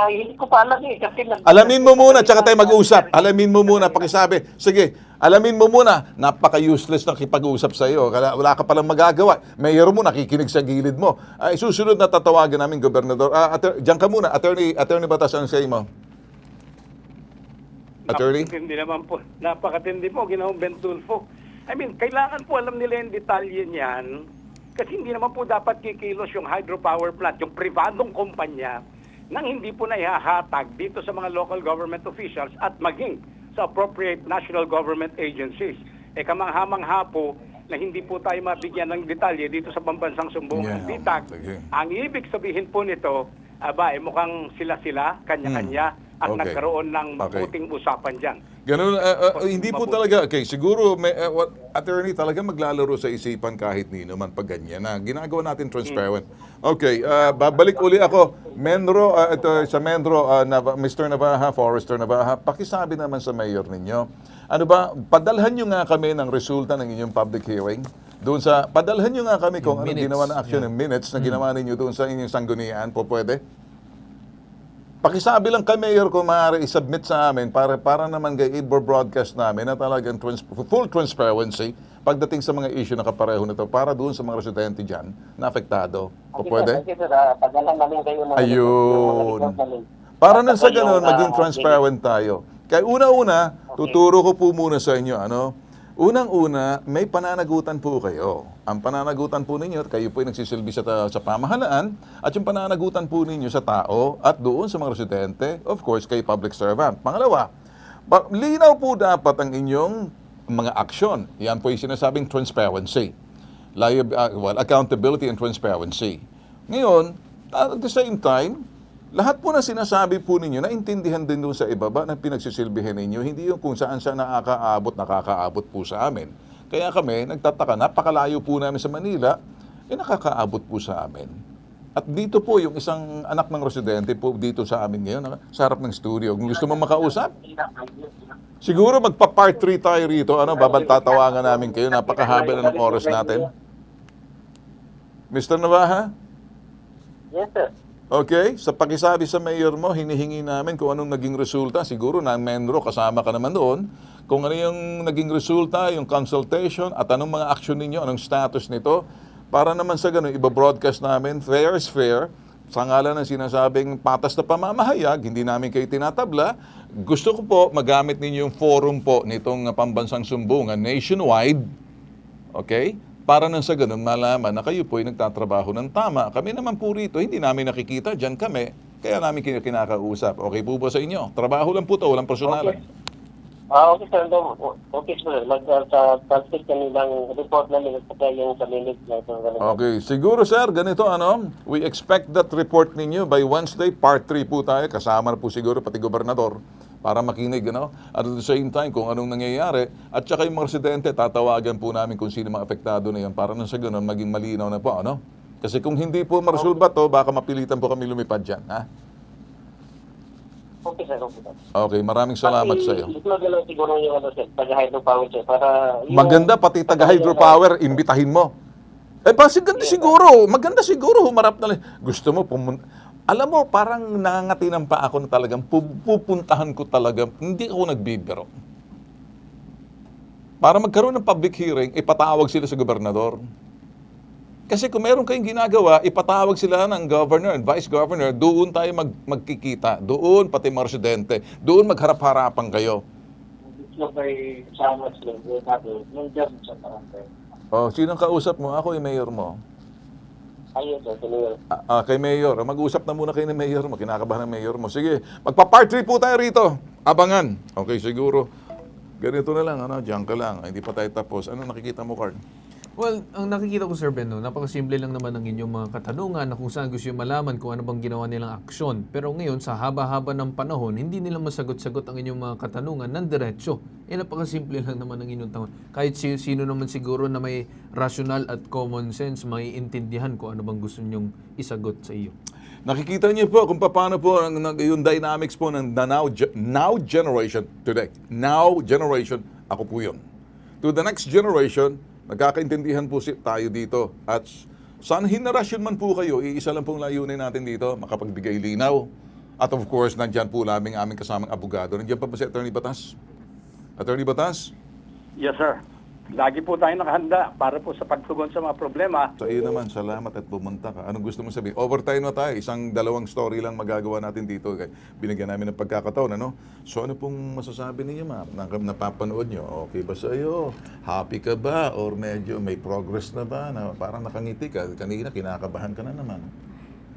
Hindi ko pa alam eh. Kasi Alamin mo muna, tsaka tayo mag-usap. Alamin mo muna, pakisabi. Sige, alamin mo muna. Napaka-useless ng kipag-usap sa iyo. Wala ka palang magagawa. Mayor mo, nakikinig sa gilid mo. Susunod na tatawagan namin, Gobernador. Diyan ka muna. Attorney Batas, ang say mo? Attorney? Napakatindi po, Ginoong Bentulfo. I mean, kailangan po alam nila yung detalye niyan kasi hindi naman po dapat kikilos yung hydropower plant, yung pribadong kumpanya nang hindi po na ihahatag dito sa mga local government officials at maging sa appropriate national government agencies. Kamangha-mangha po na hindi po tayo mabigyan ng detalye dito sa pambansang sumbungan ng BITAG. sige. Ang ibig sabihin po nito, mukhang sila-sila, kanya-kanya, at Okay. nagkaroon ng Okay. mabuting usapan dyan. Ganun, hindi po talaga, okay, siguro, attorney, talaga maglalaro sa isipan kahit nino man pag ganyan na ginagawa natin transparent. Okay, babalik uli ako. Menro, sa Menro, Mr. Navaja, Forester Navaja, pakisabi naman sa mayor ninyo. Ano ba, padalhan nyo nga kami ng resulta ng inyong public hearing. Padalhan nyo nga kami kung anong minutes. ginawa na action, ng minutes na ginawa ninyo doon sa inyong sanggunian po, pwede? Pakisabi lang kay Mayor kung maaari i-submit sa amin para naman kay i-broadcast namin na talagang full transparency pagdating sa mga issue na kapareho nito para doon sa mga residente dyan na apektado. O pwede? Kasi sir, pagalan namin kayo ng Ayun. report namin. Para nang sa Tapos yung, ganun, maging transparent tayo. Kaya una-una, tuturo ko po muna sa inyo, unang-una, may pananagutan po kayo. Ang pananagutan po ninyo, kayo po ay nagsisilbi sa pamahalaan, at yung pananagutan po ninyo sa tao at doon sa mga residente, of course, kay public servant. Pangalawa, linaw po dapat ang inyong mga aksyon. Yan po yung sinasabing transparency. Accountability and transparency. Ngayon, at the same time, lahat po na sinasabi po ninyo, naintindihan din doon sa ibaba na pinagsisilbihan ninyo, hindi yung kung saan siya nakakaabot po sa amin. Kaya kami, nagtataka, napakalayo po namin sa Manila, nakakaabot po sa amin. At dito po, yung isang anak ng residente po dito sa amin ngayon, sa harap ng studio. Kung gusto mo makausap, siguro magpa-part 3 tayo rito, babantatawangan namin kayo, napakahaba na ng oras natin. Mr. Navaja? Yes, sir. Okay, sa pakisabi sa mayor mo, hinihingi namin kung anong naging resulta. Siguro na Menro, kasama ka naman doon. Kung ano yung naging resulta, yung consultation, at anong mga action ninyo, anong status nito. Para naman sa ganun, iba-broadcast namin, fair is fair. Sa ngalan ng sinasabing patas na pamamahayag, hindi namin kayo tinatabla. Gusto ko po magamit ninyo yung forum po nitong pambansang sumbungan nationwide. Okay? Para nang sa ganun, malaman na kayo po ay nagtatrabaho ng tama. Kami naman po rito, hindi namin nakikita, dyan kami. Kaya namin kinakausap. Okay po ba sa inyo? Trabaho lang po to, walang personalan. Okay, sir. Okay, sir. Mag-translate kami ng report namin at saka yung sa minutes na ito. Okay, siguro sir, ganito we expect that report ninyo by Wednesday, part 3 po tayo. Kasama na po siguro pati gobernador para makinig, At at the same time, kung anong nangyayari. At saka yung mga residente, tatawagan po namin kung sino mga apektado na yan para nang sa ganun, maging malinaw na po, Kasi kung hindi po maresolba to, baka mapilitan po kami lumipad dyan, ha? Okay, sir. Okay, sir. Okay, maraming salamat sa iyo. Ito na lang siguro yung sir, taga-hydropower, sir, para... Maganda, pati taga-hydropower, imbitahin mo. Maganda siguro, humarap na lang. Gusto mo, alam mo, parang nangangatinan pa ako na talagang pupuntahan ko talaga, hindi ako nagbibiro. Para magkaroon ng public hearing, ipatawag sila sa gobernador. Kasi kung meron kayong ginagawa, ipatawag sila ng governor and vice governor, doon tayo magkikita. Doon, pati mga residente. Doon magharap-harapan kayo. Sinong kausap mo? Ako yung mayor mo. Ayun, sir. Senior. Kay Mayor. Mag-usap na muna kayo ng Mayor mo. Kinakabahan ng Mayor mo. Sige, magpa-part 3 po tayo rito. Abangan. Okay, siguro. Ganito na lang, diyan ka lang. Hindi pa tayo tapos. Ano nakikita mo, Carl? Well, ang nakikita ko, Sir Ben, napakasimple lang naman ng inyong mga katanungan na kung saan gusto yung malaman kung ano bang ginawa nilang aksyon. Pero ngayon, sa haba-haba ng panahon, hindi nila masagot-sagot ang inyong mga katanungan ng diretsyo. Napakasimple lang naman ng inyong tanong. Kahit sino naman siguro na may rational at common sense, maiintindihan kung ano bang gusto nyong isagot sa iyo. Nakikita niyo po kung paano po yung dynamics po ng now generation today. Now generation, ako po yun. To the next generation, nagkakaintindihan po tayo dito. At saan henerasyon man po kayo, iisa lang pong layunin natin dito, makapagbigay linaw. At of course, nandyan po aming kasamang abogado. Nandyan pa ba si Attorney Batas? Attorney Batas? Yes, sir. Lagi po tayo nakahanda para po sa pagtugon sa mga problema. Sa iyo naman, salamat at pumunta ka. Anong gusto mo sabihin? Overtime na tayo. 1-2 story lang magagawa natin dito. Binigyan namin ng pagkakataon, So ano pong masasabi ninyo, ma'am? Napapanood nyo, okay ba sa iyo? Happy ka ba? Or medyo may progress na ba? Na parang nakangiti ka. Kanina, kinakabahan ka na naman.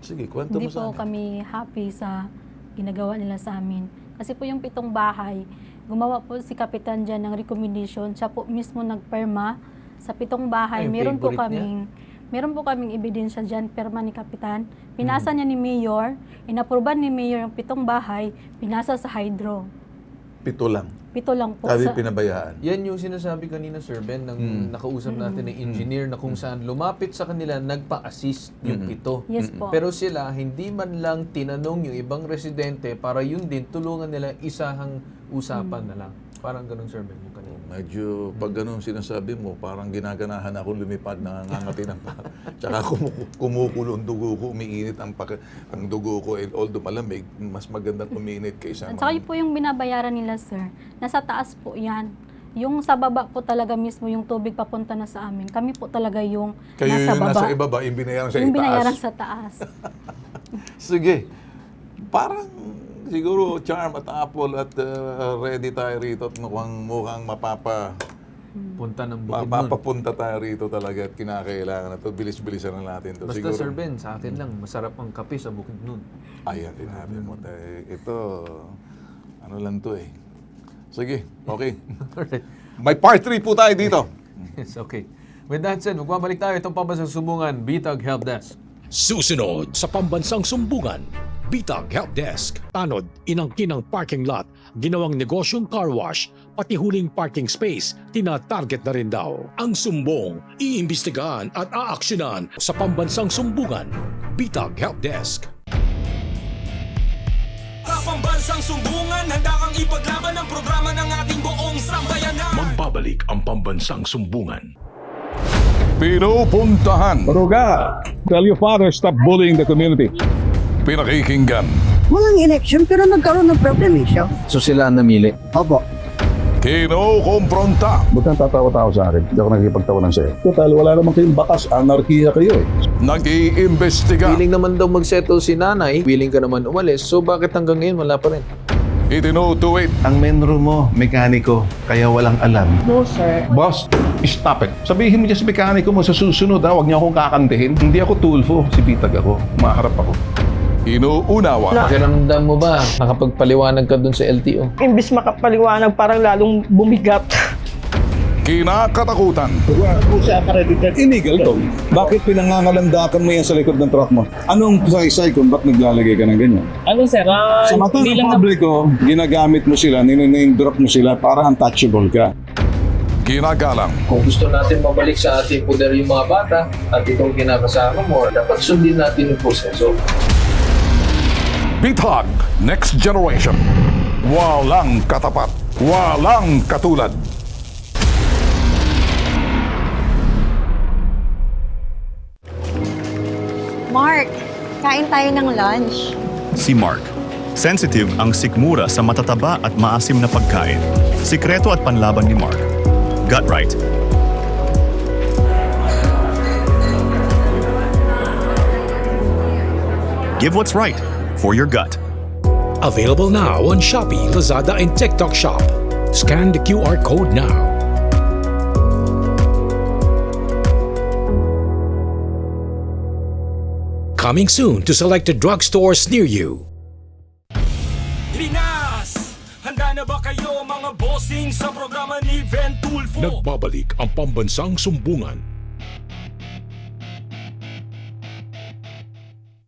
Sige, kwento Hindi mo sa po amin. kami happy sa ginagawa nila sa amin. Kasi po yung 7 bahay, gumawa po si Kapitan dyan ng recommendation. Siya po mismo nagperma sa 7 bahay. Ay, yung Meron po favorite kaming ebidensya dyan, perma ni Kapitan. Pinasa niya ni Mayor, inaproban ni Mayor yung 7 bahay, pinasa sa hydro. 7 lang. 7 lang po. Sabi pinabayaan. Yan yung sinasabi kanina, Sir Ben, ng nakausap natin ng engineer na kung saan lumapit sa kanila, nagpa-assist yung 7. Yes po. Pero sila, hindi man lang tinanong yung ibang residente para yun din, tulungan nila isahang usapan na lang. Parang ganun, Sir Ben, yung kanina. Medyo pag ganun sinasabi mo, parang ginaganahan ako lumipad, nangangati ng tsaka kumukulo ang dugo ko, umiinit ang dugo ko, and although malamig, mas magandang umiinit kaysa At saka yun po yung binabayaran nila, sir. Nasa taas po yan. Yung sa baba po talaga mismo, yung tubig papunta na sa amin. Kami po talaga yung kayo nasa yung baba. nasa ibaba, yung binayaran sa Yung itaas. binayaran sa taas. Sige. Parang siguro Charm at Apple at ready tayo rito at mukhang Punta ng bukid nun. mapapunta tayo rito talaga at kinakailangan na ito. Bilis-bilisan na natin ito. Basta Sir Ben, sa akin lang, masarap ang kape sa bukid nun. Ayan, sinabi mo. Ito, ano lang to eh. Sige, okay. Alright. May part 3 po tayo dito. Yes, okay. With that said, magbabalik tayo itong pambansang sumbungan, Bitag Help Desk. Susunod sa pambansang sumbungan, Bitag Help Desk. Tanod, inangkin ang parking lot, ginawang negosyong car wash, pati huling parking space, tina-target na rin daw. Ang sumbong, iimbestigahan at aaksyonan sa pambansang sumbungan, Bitag Help Desk. Sa pambansang sumbungan, handa kang ipaglaban ang programa ng ating buong sambayanan. Magbabalik ang pambansang sumbungan. Pinupuntahan, Ruga, tell your father stop bullying the community. pinakikinggan, Walang election pero nagkaroon ng problem siya. So sila ang namili? Opo. kinukompronta, Huwag kang tatawa-tawa sa akin. Hindi ako nakikipagtawanan sa'yo. Total, wala naman kayong batas. Anarkiya kayo eh. nag-iimbestiga, Willing naman daw mag-settle si nanay, willing ka naman umalis, so bakit hanggang ngayon wala pa rin? itinutuwid, Ang menro mo, mekaniko, kaya walang alam. No, sir. Boss, stop it. Sabihin mo dyan sa mekaniko mo sa susunod ha. Huwag niyo akong kakantihin. Hindi ako tulfo. Si Bitag ako. Maharap ako. inuunawa, Pakiramdam mo ba, nakapagpaliwanag ka dun sa LTO? Imbis makapaliwanag, parang lalong bumigat. kinakatakutan, Illegal to. Bakit pinangangalandakan mo yan sa likod ng truck mo? Anong saysay kung ba't naglalagay ka ng ganyan? Ano sir, Sa mata ng publiko, ginagamit mo sila, niname drop mo sila para untouchable ka. ginagalang, Kung gusto natin mabalik sa ating poder yung mga bata at itong kinakasama mo, dapat sundin natin yung proseso. Bitag Next Generation. Walang katapat, walang katulad. Mark, kain tayo ng lunch. Si Mark. Sensitive ang sikmura sa matataba at maasim na pagkain. Sikreto at panlaban ni Mark. Gut Right. Give what's right for your gut. Available now on Shopee, Lazada, and TikTok Shop. Scan the QR code now. Coming soon to selected drugstores near you. Linas! Handa na ba kayo mga bossing sa programa ni Ven Tulfo? Nagbabalik ang pambansang sumbungan.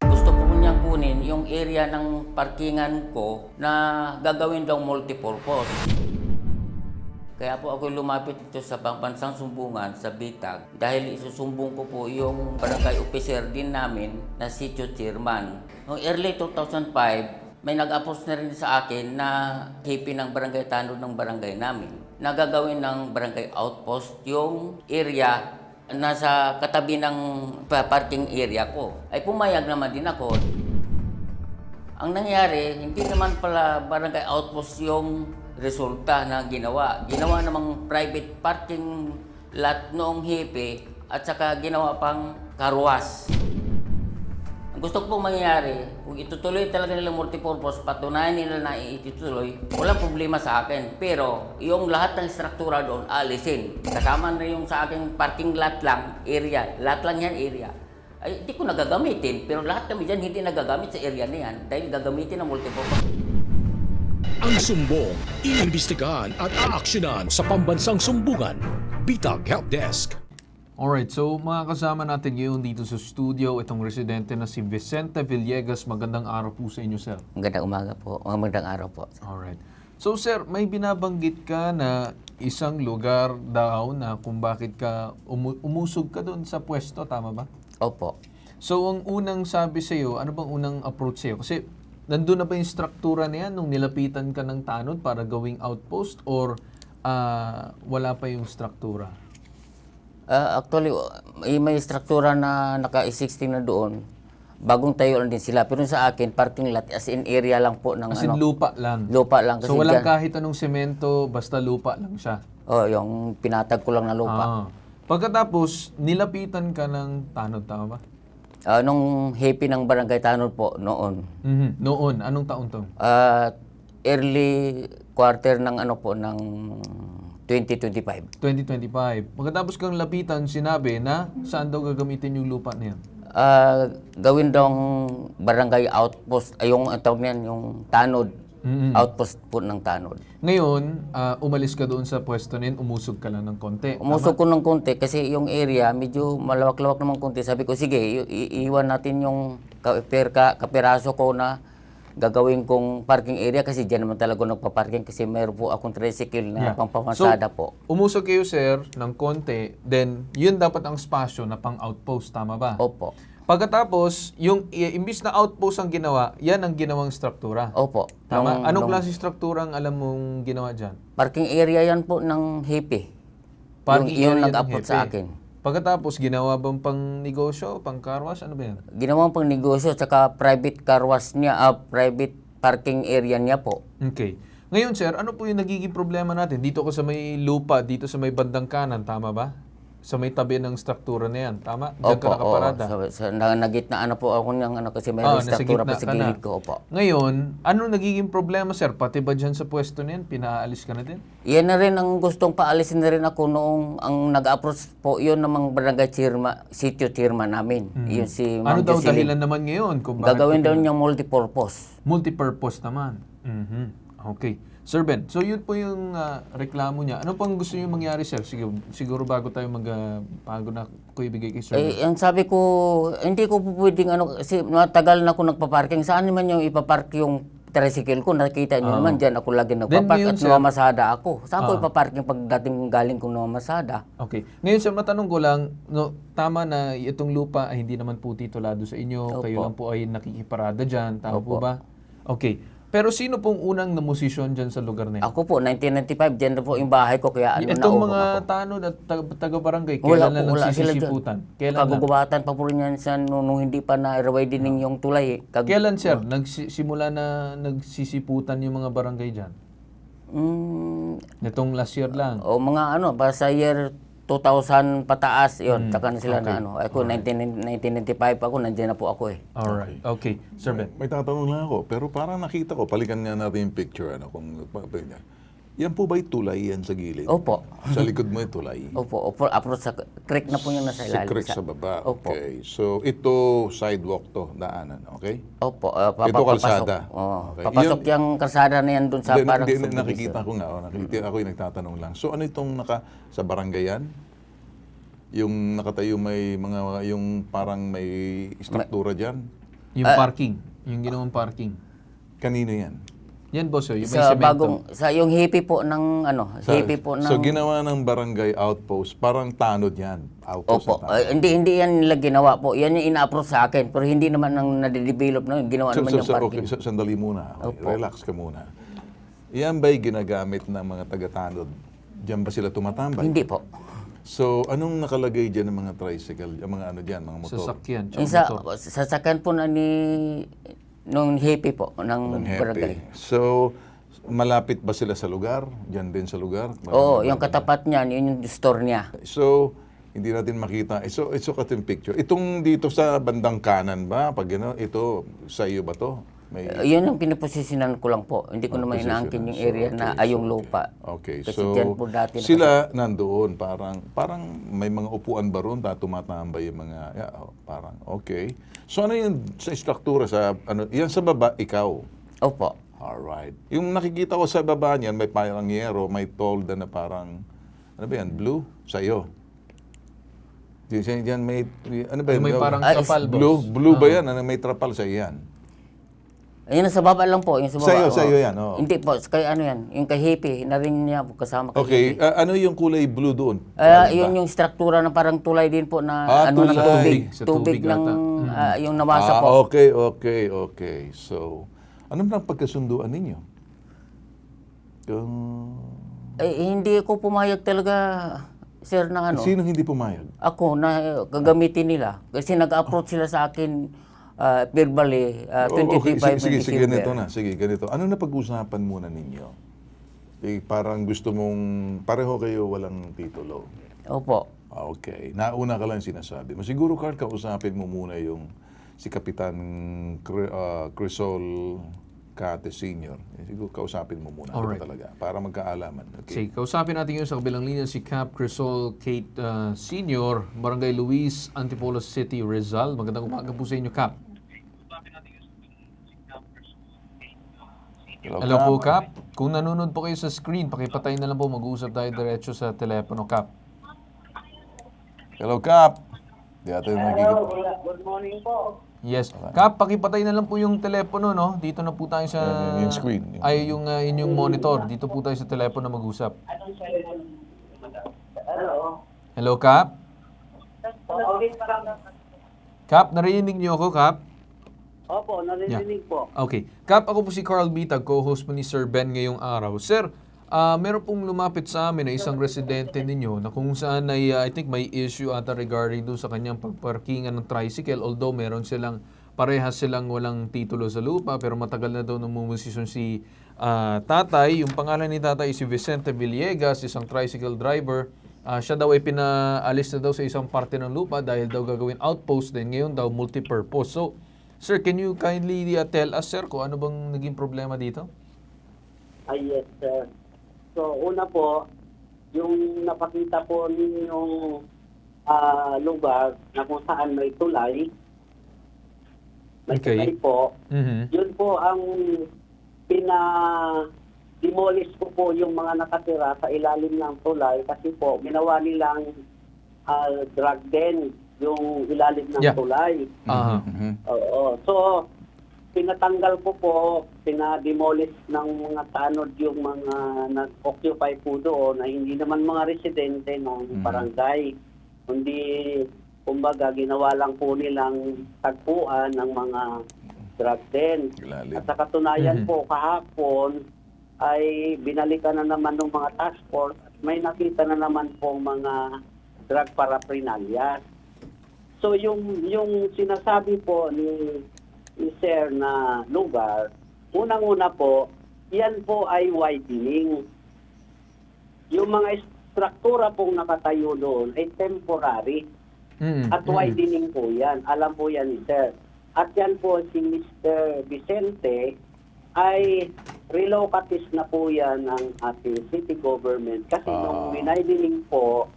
gusto po niyang kunin yung area ng parkingan ko na gagawin daw multipurpose. Kaya po ako lumapit dito sa pambansang sumbungan sa Bitag dahil isusumbong ko po yung barangay officer din namin na si Chairman. Noong early 2005, may nag-approach na rin sa akin na hipi ng barangay tanod ng barangay namin. Nagagawin ng barangay outpost yung area nasa katabi ng parking area ko. Ay pumayag naman din ako. Ang nangyari, hindi naman pala barangay outpost yung resulta na ginawa. Ginawa namang private parking lot noong hipi at saka ginawa pang karwas. Ang gusto ko pong mangyari, kung itutuloy talaga nila multipurpose, patunayan nila na itutuloy, walang problema sa akin. Pero yung lahat ng struktura doon, alisin. Kasama na yung sa aking parking lot lang, area. Lot lang yan, area. Ay, hindi ko nagagamitin. Pero lahat kami dyan hindi nagagamit sa area na yan dahil gagamitin ng multipurpose. Ang sumbong, iimbestigahan at aaksyonan sa pambansang sumbungan. Bitag Help Desk. Alright, so mga kasama natin ngayon dito sa studio, itong residente na si Vicente Villegas. Magandang araw po sa inyo, sir. Magandang umaga po. Magandang araw po. Alright. So, sir, may binabanggit ka na isang lugar daw na kung bakit ka umusog ka doon sa pwesto, tama ba? Opo. So, ang unang sabi sa'yo, ano bang unang approach sa'yo? Kasi nandun na ba yung struktura na yan nung nilapitan ka ng tanod para gawing outpost or wala pa yung struktura? Actually, may struktura na naka-existing na doon. Bagong tayo lang din sila. Pero sa akin, parking lot as in area lang po ng As in lupa lang? Lupa lang. Kasi So walang dyan- kahit anong semento, basta lupa lang siya? yung pinatag ko lang na lupa. Pagkatapos, nilapitan ka ng tanod, tama ba? Nung happy ng Barangay Tanod po noon. Noon, anong taon to? Early quarter ng ng 2025. 2025. Pagkatapos kang lapitan, sinabi na saan daw gagamitin yung lupa na yan? Gawin daw barangay outpost, yung ang tawag niyan, yung Tanod. Outpost po ng Tanod. Ngayon, umalis ka doon sa pwesto na yun, umusog ka lang ng konti. Umusog ko ng konti kasi yung area medyo malawak-lawak naman konti. Sabi ko, sige, iiwan natin yung kapiraso ko na gagawin kong parking area kasi dyan naman talaga nagpa-parking kasi mayroon po akong tricycle na pampamasada po. Umusog kayo, sir, ng konti, then yun dapat ang spasyo na pang-outpost, tama ba? Opo. Pagkatapos, yung imbis na outpost ang ginawa, yan ang ginawang struktura. Opo. Tama? Anong klase struktura ang alam mong ginawa dyan? Parking area yan po ng Happy. Parking Yung area ng nag-upload Hepe. sa akin. Pagkatapos, ginawa bang pang negosyo, pang car wash? Ano ba yan? Ginawang pang negosyo tsaka private car wash niya, private parking area niya po. Okay. Ngayon, sir, ano po yung nagiging problema natin? Dito ko sa may lupa, dito sa may bandang kanan, tama ba? Sa may tabi ng struktura na yan, tama? Diyan ka nakaparada. Nagitnaan na po ako niyang kasi may struktura pa sa gilid ko. Opo. Ngayon, ano nagiging problema, sir? Pati ba dyan sa pwesto na yan, pinaalis ka na din? Yan na rin ang gustong paalisin na rin ako noong ang nag-approach po yun ng mga barangay sitio chairman namin. Yun si Ano Ma'am daw Jocelyn. dahilan naman ngayon? Kung bakit Gagawin daw niya multipurpose. Multipurpose naman. Okay. Sir Ben, so yun po yung reklamo niya. Ano pang gusto niyo mangyari, sir? Siguro bago tayo bago na ko ibigay kay Sir Ben. Ang sabi ko, hindi ko po pwedeng kasi matagal na ako nagpa-parking. Saan naman yung ipapark yung tricycle ko? Nakita niyo naman dyan ako lagi nagpa-park at namamasada ako. Saan ko ipaparking pagdating galing kong namamasada? Okay. Ngayon, sir, matanong ko lang, tama na itong lupa ay hindi naman po titulado sa inyo. Opo. Kayo lang po ay nakikiparada dyan. Tama po Opo. ba? Okay. Pero sino pong unang namosisyon dyan sa lugar na yun? Ako po, 1995, dyan na po yung bahay ko. Kaya Itong mga tanod at taga-barangay, kailan na nagsisisiputan? Kagugubatan pa po rin yan sa nung hindi pa na-airway din yung tulay. Kailan, sir, nagsimula na nagsisiputan yung mga barangay dyan? Itong last year lang? O mga basta year 2000 pataas, yun. Tsaka na sila na Ako, 1995 ako, nandiyan na po ako eh. Alright. Okay. Sir Ben. May tatanong lang ako, pero parang nakita ko, palikan nga natin yung picture, kung yan po ba'y tulay yan sa gilid? Opo. Sa likod mo yung tulay? Opo. Approach sa creek na po yung nasa ilalim. Sa creek sa baba. Opo. Okay. So, ito sidewalk to, daanan, okay? Opo. Ito kalsada. Okay. Papasok yung kalsada na yan dun sa parang subdivision. Nakikita ko nga, ako yung nagtatanong lang. So, ano itong sa barangay yan? Yung nakatayo may yung parang may struktura dyan? Yung parking. Yung ginawang parking. Kanino yan? Yan, boss. Yung may Sa semento. yung hippie po ng So, ginawa ng barangay outpost, parang tanod yan. Outpost. Opo. Hindi yan nila ginawa po. Yan yung ina-approve sa akin. Pero hindi naman ang nade-develop na ginawa naman yung parking. Okay, sandali muna. Opo. Relax ka muna. Yan ba'y ginagamit ng mga taga-tanod? Diyan ba sila tumatambay? Hindi po. So, anong nakalagay dyan ng mga tricycle, yung mga mga motor? Sasakyan. Sasakyan po na nung hippie po, ng barangay. So, malapit ba sila sa lugar? Diyan din sa lugar? Oo, yung katapat niyan, yun yung store niya. So, hindi natin makita. So, ito yung picture. Itong dito sa bandang kanan ba? Pag ito, sa iyo ba to? Yun yung pinaposisyonan ko lang po. Hindi ko naman inaangkin yung area na yung lupa. Okay, Kasi so dyan po dati sila nandoon, parang may mga upuan ba ron, tumatambay yung mga, parang, okay. So ano yun sa struktura, yan sa baba, ikaw? Opo. Alright. Yung nakikita ko sa baba niyan, may parang yero, may tolda na parang, ano ba yan, blue? Sa'yo. Diyan may, ano ba yan? May parang trapal, boss. Blue ba yan? May trapal sa yan? Ayun, sa baba lang po. Yung sa baba. Sa'yo yan, oo. Hindi po, kay yan. Yung kay hippie, na rin niya po kasama kay Okay, hippie. ano yung kulay blue doon? Yun yung struktura na parang tulay din po na ng tubig. Tubig ng yung nawasa po. Okay. So, ano na pagkasunduan ninyo? Hindi ko pumayag talaga, sir, na ano. Sino hindi pumayag? Ako, na gagamitin nila. Kasi nag-approach sila sa akin verbally, 25 sige, sige, December. ganito na. Sige, ganito. Ano na pag-usapan muna ninyo? Parang gusto mong, pareho kayo walang titulo. Opo. Okay. Nauna ka lang sinasabi mo. Siguro, Carl, kausapin mo muna yung si Kapitan Crisol Cate Sr. Siguro kausapin mo muna. Ano ba Alright. talaga? Para magkaalaman. Okay. Sige, kausapin natin yun sa kabilang linya si Cap Crisol Kate Sr., Barangay Luis, Antipolo City, Rizal. Magandang umaga po sa inyo, Cap. Hello po, Cap. Kung nanonood po kayo sa screen, pakipatay na lang po. Mag-uusap tayo diretso sa telepono, Cap. Hello, Cap. Di ata yung nagigit. Good morning po. Yes. Cap, pakipatay na lang po yung telepono, no? Dito na po tayo sa... Yung screen. Ay, yung inyong monitor. Dito po tayo sa telepono mag-usap. Hello. Hello, Cap? Cap, narinig niyo ako, Cap? Opo, narinig po. Okay. Cap, ako po si Carl Bitag, co-host mo ni Sir Ben ngayong araw. Sir, meron pong lumapit sa amin na isang residente ninyo na kung saan ay, I think may issue ata regarding doon sa kanyang pagparkingan ng tricycle, although parehas silang walang titulo sa lupa, pero matagal na daw namumosisyon si tatay. Yung pangalan ni tatay si Vicente Villegas, isang tricycle driver. Siya daw ay pinaalis na daw sa isang parte ng lupa dahil daw gagawin outpost din. Ngayon daw multipurpose. So, sir, can you kindly tell us, sir, kung ano bang naging problema dito? Yes, sir. So, una po, yung napakita po ninyong lugar na kung saan may tulay, Okay. tulay po, yun po ang demolish ko po yung mga nakatira sa ilalim ng tulay kasi po, ginawa nilang drug den yung ilalim ng tulay. Oo. So, pinatanggal ko po, pinademolish ng mga tanod yung mga nag-occupy po doon na hindi naman mga residente ng barangay. Kundi, kumbaga, ginawa lang po nilang tagpuan ng mga drug den. At sa katunayan po, kahapon ay binalikan na naman ng mga task force at may nakita na naman po mga drug paraphernalia. So, yung sinasabi po ni Sir na lugar, unang-una po, yan po ay widening. Yung mga struktura pong nakatayo doon ay temporary. At widening po yan. Alam po yan ni Sir. At yan po si Mr. Vicente ay relocatis na po yan ng ating city government. Kasi nung widening po,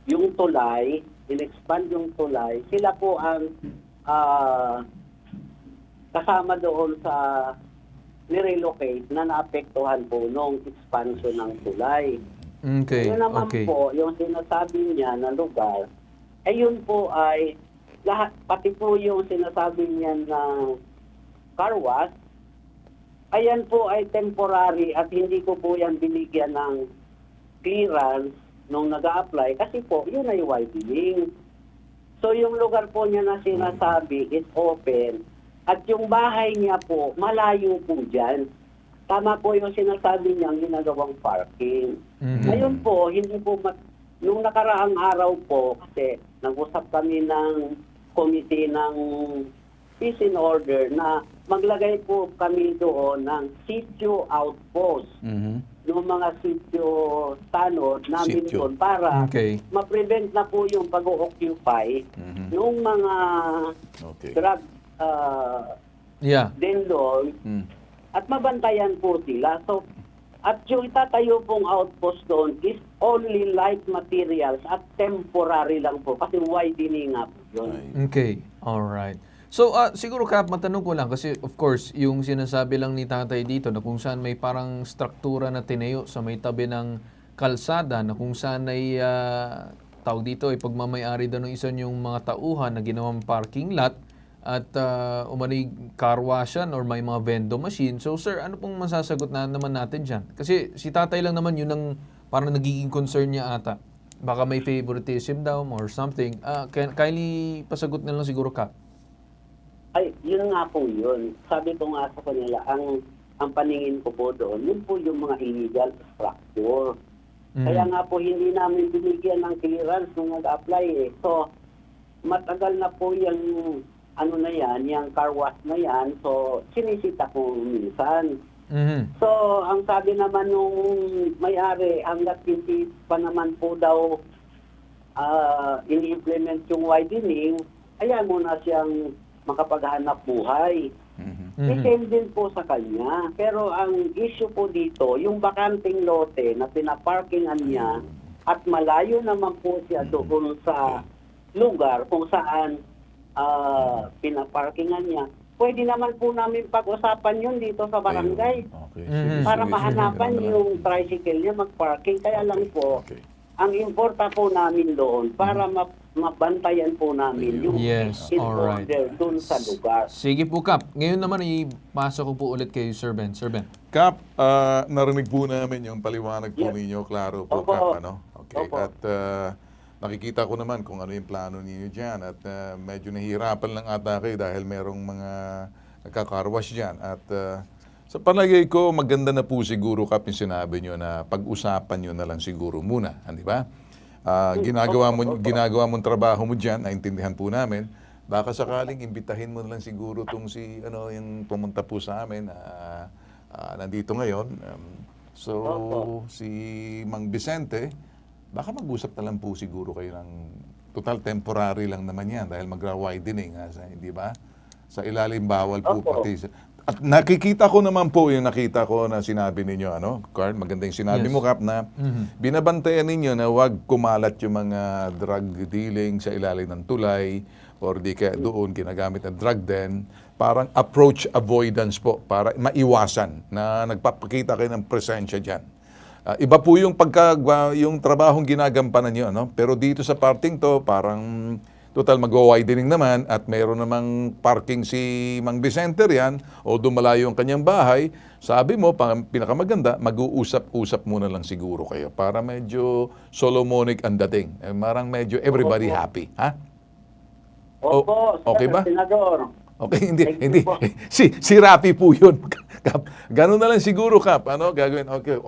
yung tulay, in-expand yung tulay, sila po ang kasama doon sa nirelocate na naapektuhan po nung expansion ng tulay. Okay. Yun naman po, yung sinasabi niya na lugar, ayun po ay lahat, pati po yung sinasabi niya na car wash, ayan po ay temporary at hindi ko po yan binigyan ng clearance nung nag-a-apply kasi po yun ay widening. So yung lugar po niya na sinasabi is open at yung bahay niya po malayo po dyan. Tama po yung sinasabi niya ang ginagawang parking. Ngayon po, hindi po nung nakaraang araw po kasi nag-usap kami ng committee ng peace and order na maglagay po kami doon ng sitio outpost. Yung mga sitio tanod namin doon para ma-prevent na po yung pag-occupy ng mga drug din doon at mabantayan po sila. So, at yung itatayo pong outpost doon is only light materials at temporary lang po kasi widening up yun. Okay. Alright. So, siguro Kap, matanong ko lang kasi of course, yung sinasabi lang ni tatay dito na kung saan may parang struktura na tinayo sa may tabi ng kalsada na kung saan ay tawag dito ay pagmamayari daw ng isa yung mga tauhan na ginawang parking lot at umano'y car washan or may mga vending machine. So sir, ano pong masasagot na naman natin dyan? Kasi si tatay lang naman yun ang parang nagiging concern niya ata. Baka may favoritism daw or something. Kindly pasagot na lang siguro, Kap. Ay, yun nga po yun. Sabi ko nga sa kanila, ang ang paningin ko po doon, yun po yung mga illegal structure. Kaya nga po hindi namin binigyan ng clearance nung nag-apply eh. So, matagal na po yung ano na yan, yung car wash na yan. So, sinisita ko minsan. So, ang sabi naman nung may-ari, hanggat hindi pa naman po daw ini-implement yung widening, ayan muna siyang makapaghanap buhay. Same din po sa kanya. Pero ang issue po dito, yung bakanting lote na pinaparkingan niya at malayo naman po siya doon sa lugar kung saan pinaparkingan niya, pwede naman po namin pag-usapan yun dito sa barangay. Para mahanapan yung tricycle niya mag-parking. Kaya lang po, ang importa po namin doon para mabantayan po namin yung order doon sa lugar. Sige po, Kap. Ngayon naman ipasok ko po ulit kay Sir Ben. Sir Ben. Kap, narinig po namin yung paliwanag po ninyo, klaro po, Kap, ano? Okay, at nakikita ko naman kung ano yung plano ninyo dyan at medyo nahihirapan lang ata kayo dahil merong mga nagkakarwash dyan at sa palagay ko, maganda na po siguro, Kap, yung sinabi nyo na pag-usapan nyo na lang siguro muna, di ba? Ginagawa mong trabaho mo dyan, naintindihan po namin, baka sakaling imbitahin mo na lang siguro itong yung pumunta po sa amin, nandito ngayon. Si Mang Vicente, baka mag-usap na lang po siguro kayo ng total temporary lang naman yan dahil magra-widening, di ba? Sa ilalim bawal po pati. At nakikita ko naman po yung nakita ko na sinabi ninyo, Carl, maganda yung sinabi mo, Kap, na binabantayan ninyo na wag kumalat yung mga drug dealing sa ilalim ng tulay or di kaya doon ginagamit ng drug den. Parang approach avoidance po para maiwasan na nagpapakita kayo ng presensya dyan. Iba po yung yung trabahong ginagampanan nyo, pero dito sa parting to, parang total mag-widening naman at mayroon namang parking si Mang Vicente riyan o dumalayo ang kanyang bahay. Sabi mo, pinakamaganda, mag-uusap-usap muna lang siguro kayo para medyo Solomonic ang dating. Marang medyo everybody happy. Ha? Opo, okay ba? Senador. Okay, hindi. Si Rapi po yun. Kap, ganun na lang siguro, Kap. Gagawin?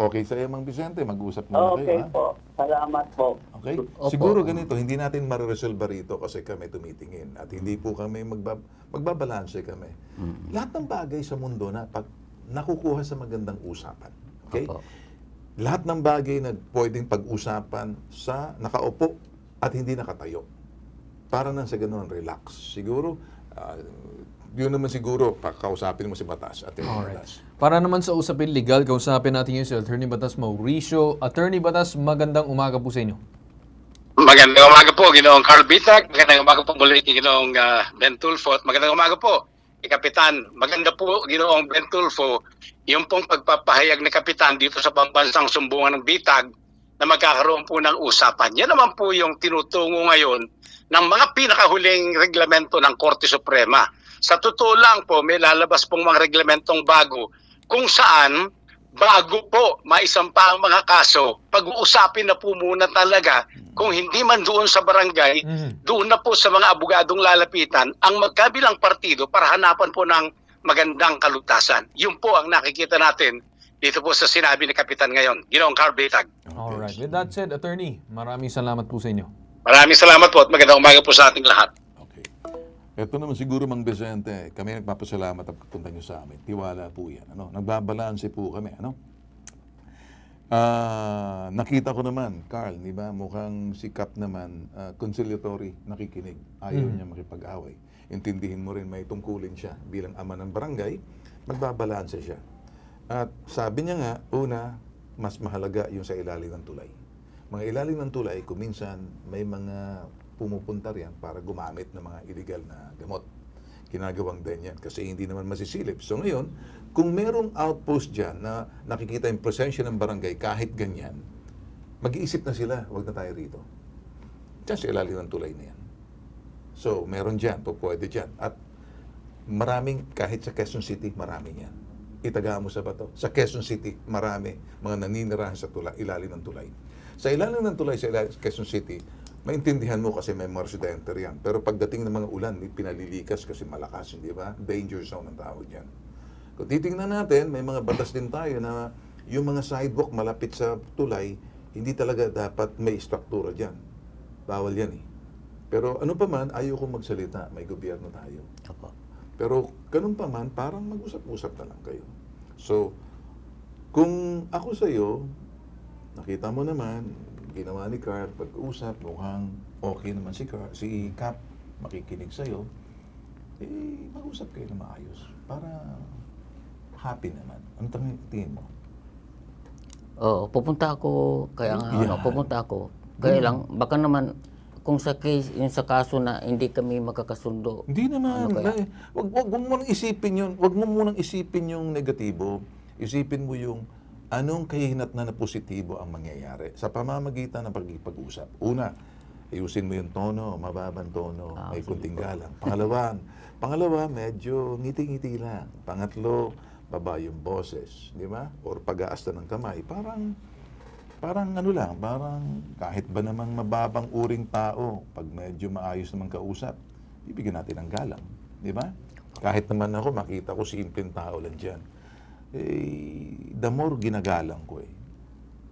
Okay sa'yo, Mang Vicente, mag-usap muna kayo. Okay po. Salamat po. Okay? Siguro ganito, hindi natin mariresolve rito kasi kami tumitingin at hindi po kami magbabalanse kami. Lahat ng bagay sa mundo na nakukuha sa magandang usapan. Okay? Lahat ng bagay na pwedeng pag-usapan sa nakaupo at hindi nakatayo. Para nang sa ganun, relax. Siguro, yun naman siguro, kausapin mo si Batas at Batas. Para naman sa usapin legal, kausapin natin yung si Attorney Batas Mauricio. Attorney Batas, magandang umaga po sa inyo. Magandang umaga po, Ginoong Carl Bitag. Magandang umaga po muli kay Ginoong Ben Tulfo. At magandang umaga po kay Kapitan. Maganda po, Ginoong Ben Tulfo, yung pong pagpapahayag ni Kapitan dito sa pambansang sumbungan ng Bitag na magkakaroon po ng usapan. Yan naman po yung tinutungo ngayon ng mga pinakahuling reglamento ng Korte Suprema. Sa totoo lang po, may lalabas pong mga reglamentong bago kung saan bago po maisampa ang mga kaso, pag-uusapin na po muna talaga kung hindi man doon sa barangay, doon na po sa mga abogadong lalapitan ang magkabilang partido para hanapan po ng magandang kalutasan. Yun po ang nakikita natin dito po sa sinabi ni Kapitan ngayon, Ginoong Carl Bitag. Alright. With that said, Attorney, maraming salamat po sa inyo. Maraming salamat po at magandang umaga po sa ating lahat. Okay. Ito naman siguro, Mang Vicente, kami nagpapasalamat at punta nyo sa amin. Tiwala po yan. Nagbabalanse po kami. Nakita ko naman, Carl, di ba? Mukhang si Kap naman, conciliatory, nakikinig. Ayaw niya makipag-away. Intindihin mo rin, may tungkulin siya. Bilang ama ng barangay, magbabalanse siya. At sabi niya nga, una, mas mahalaga yung sa ilalim ng tulay. Mga ilalim ng tulay, kung minsan may mga pumupunta riyan para gumamit ng mga illegal na gamot. Ginagawang din yan kasi hindi naman masisilip. So ngayon, kung merong outpost dyan na nakikita yung presensya ng barangay kahit ganyan, mag-iisip na sila, wag na tayo rito. Diyan sa ilalim ng tulay na yan. So meron dyan, pwede dyan. At maraming, kahit sa Quezon City, marami yan. Itaga mo sa bato. Sa Quezon City, marami mga naninirahan sa ilalim ng tulay. Sa ilalim ng tulay sa Quezon City, maintindihan mo kasi may mga residente riyan. Pero pagdating ng mga ulan, pinalilikas kasi malakas, hindi ba? Danger zone ang tawag yan. Kung titingnan natin, may mga batas din tayo na yung mga sidewalk malapit sa tulay, hindi talaga dapat may struktura dyan. Bawal yan eh. Pero ano pa man, ayaw kong magsalita, may gobyerno tayo. Opo. Pero ganun pa man, parang mag-usap-usap na lang kayo. So, kung ako sa'yo, nakita mo naman, ginawa ni Carl, pag-usap, mukhang okay naman si Cap, makikinig sa'yo, mag-usap kayo na maayos para happy naman. Ano tingin mo? Oo, pupunta ako, kaya nga, pupunta ako. Kaya lang, baka naman, kung sa case, yung sa kaso na hindi kami magkakasundo. Hindi naman. Wag mo munang isipin yun. Wag mo munang isipin yung negatibo. Isipin mo yung anong kahihinatnan na positibo ang mangyayari sa pamamagitan ng pag-usap. Una, ayusin mo yung tono, mababang tono, may kunting galang. Pangalawa, medyo ngiti-ngiti lang. Pangatlo, baba yung boses, di ba? Or pag-aasta ng kamay. Parang ano lang, parang kahit ba namang mababang uring tao, pag medyo maayos naman kausap, bibigyan natin ng galang, di ba? Kahit naman ako, makita ko simpleng tao lang dyan. The more ginagalang ko eh.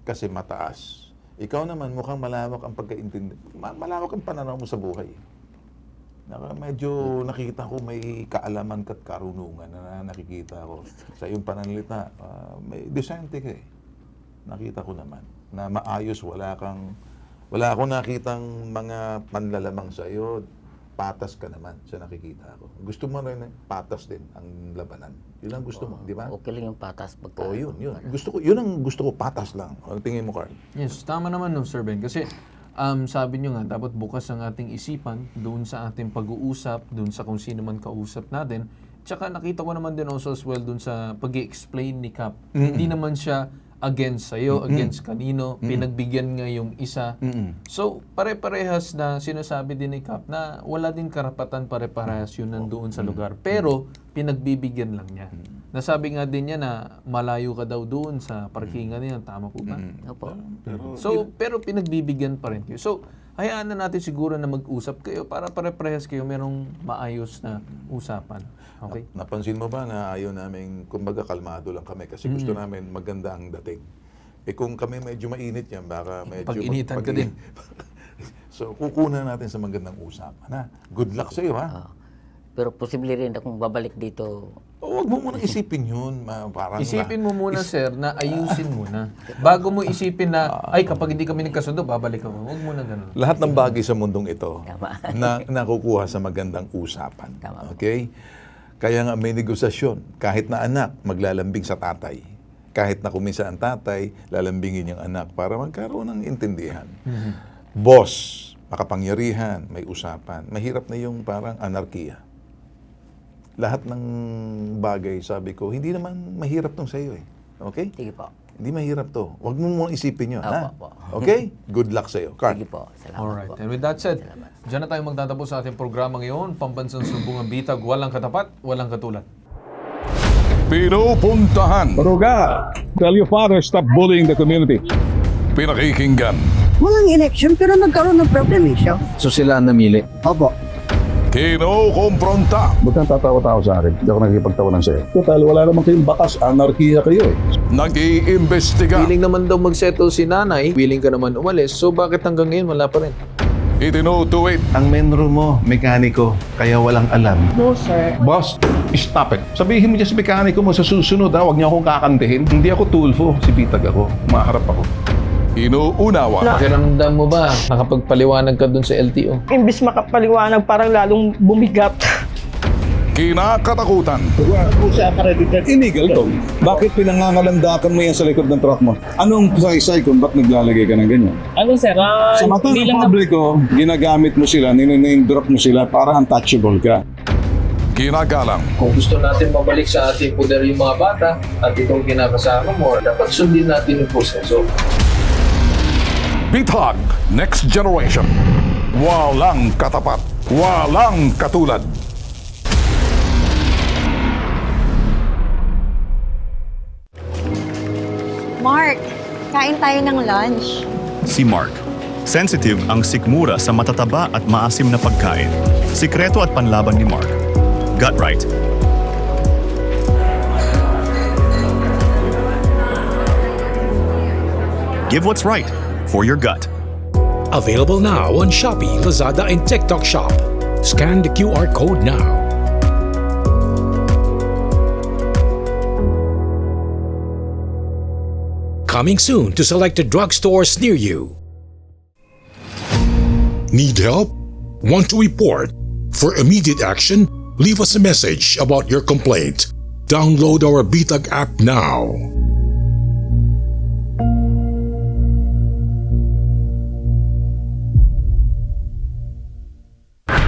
Kasi mataas. Ikaw naman, mukhang malawak ang pagkaintindi. Malawak ang pananaw mo sa buhay. Medyo nakita ko may kaalaman ka't karunungan na nakikita ko sa iyong pananalita. May decente ka eh. Nakita ko naman na maayos, wala akong nakitang mga panlalamang sa iyo. Patas ka naman sa nakikita ko. Gusto mo rin patas din ang labanan. Yun ang gusto mo, di ba? Okay lang yung patas pagka. Yun. Yun ang gusto ko, patas lang. Ang tingin mo, Carl? Yes, tama naman no, Sir Ben. Kasi sabi nyo nga, dapat bukas ang ating isipan doon sa ating pag-uusap, doon sa kung sino man kausap natin. Tsaka nakita ko naman din also as well doon sa pag-i-explain ni Cap. Hindi naman siya against sa'yo, against kanino, pinagbigyan nga yung isa. So, pare-parehas na sinasabi din ni Cap na wala din karapatan pare-parehas yun nandoon sa lugar. Pero, pinagbibigyan lang niya. Nasabi nga din niya na malayo ka daw doon sa parkingan niya. Tama po ba? Opo. Pero pinagbibigyan pa rin kayo. So, hayaan na natin siguro na mag-usap kayo para pare-parehas kayo merong maayos na usapan. Okay? Napansin mo ba na ayaw namin, kumbaga kalmado lang kami kasi gusto namin maganda ang dating. Kung kami medyo mainit yan, baka medyo... Pag-initan ka din. So, kukunan natin sa magandang usapan. Good luck sa iyo, ha? Pero posible rin akong babalik dito. Huwag mo munang isipin yun. Isipin mo muna, sir, na ayusin muna. Bago mo isipin na, ay, kapag hindi kami nagkasundo, babalik ako. Huwag muna ganun. Lahat ng bagay sa mundong ito na nakukuha sa magandang usapan. Okay? Kaya nga may negosasyon. Kahit na anak, maglalambing sa tatay. Kahit na kumisa ang tatay, lalambingin yung anak para magkaroon ng intindihan. Boss, makapangyarihan, may usapan. Mahirap na yung parang anarkiya. Lahat ng bagay, sabi ko, hindi naman mahirap tong sa'yo eh. Okay? Sige po. Hindi mahirap to. Huwag mo muna isipin yun, ha? Okay? Good luck sa'yo. Carl. Sige po. Salamat Alright. po. And with that said, dyan na tayo magtatapos sa ating programa ngayon. Pambansang Sumbungan Bitag, walang katapat, walang katulad. Pinupuntahan. Maruga. Tell your father, stop bullying the community. Pinakikinggan. Walang election pero nagkaroon ng problem siya. So sila ang namili? Opo. Kinukompronta. Huwag kang tatawa-tawa sa akin. Hindi ako nakikipagtawanan sa'yo. Total, wala naman kayong bakas. Anarkiya kayo eh. Nag-iimbestiga. Willing naman daw mag-settle si nanay, willing ka naman umalis, so bakit hanggang ngayon wala pa rin? Itinutuwid. Ang menro mo, mekaniko, kaya walang alam. No, sir. Boss, stop it. Sabihin mo dyan sa mekaniko mo sa susunod ha. Huwag niyo akong kakantihin. Hindi ako Tulfo. Si Bitag ako. Maharap ako. Inuunawa. Pakiramdam mo ba, nakapagpaliwanag ka dun sa LTO? Imbis makapaliwanag, parang lalong bumigat. Kinakatakutan. Illegal to. Bakit pinangangalandakan mo yan sa likod ng truck mo? Anong saysay kung ba't naglalagay ka ng ganyan? Ano sir, Sa mata ng publiko, ginagamit mo sila, niname drop mo sila para untouchable ka. Kinagalang. Kung gusto natin mabalik sa ating poder yung mga bata at itong kinakasama mo, dapat sundin natin yung proseso. Bitag Next Generation. Walang katapat. Walang katulad. Mark, kain tayo ng lunch. Si Mark. Sensitive ang sikmura sa matataba at maasim na pagkain. Sikreto at panlaban ni Mark. Gut right. Give what's right for your gut. Available now on Shopee, Lazada, and TikTok Shop. Scan the QR code now. Coming soon to selected drugstores near you. Need help? Want to report? For immediate action, leave us a message about your complaint. Download our Bitag app now.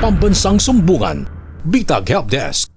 Pambansang Sumbungan, Bitag Help Desk.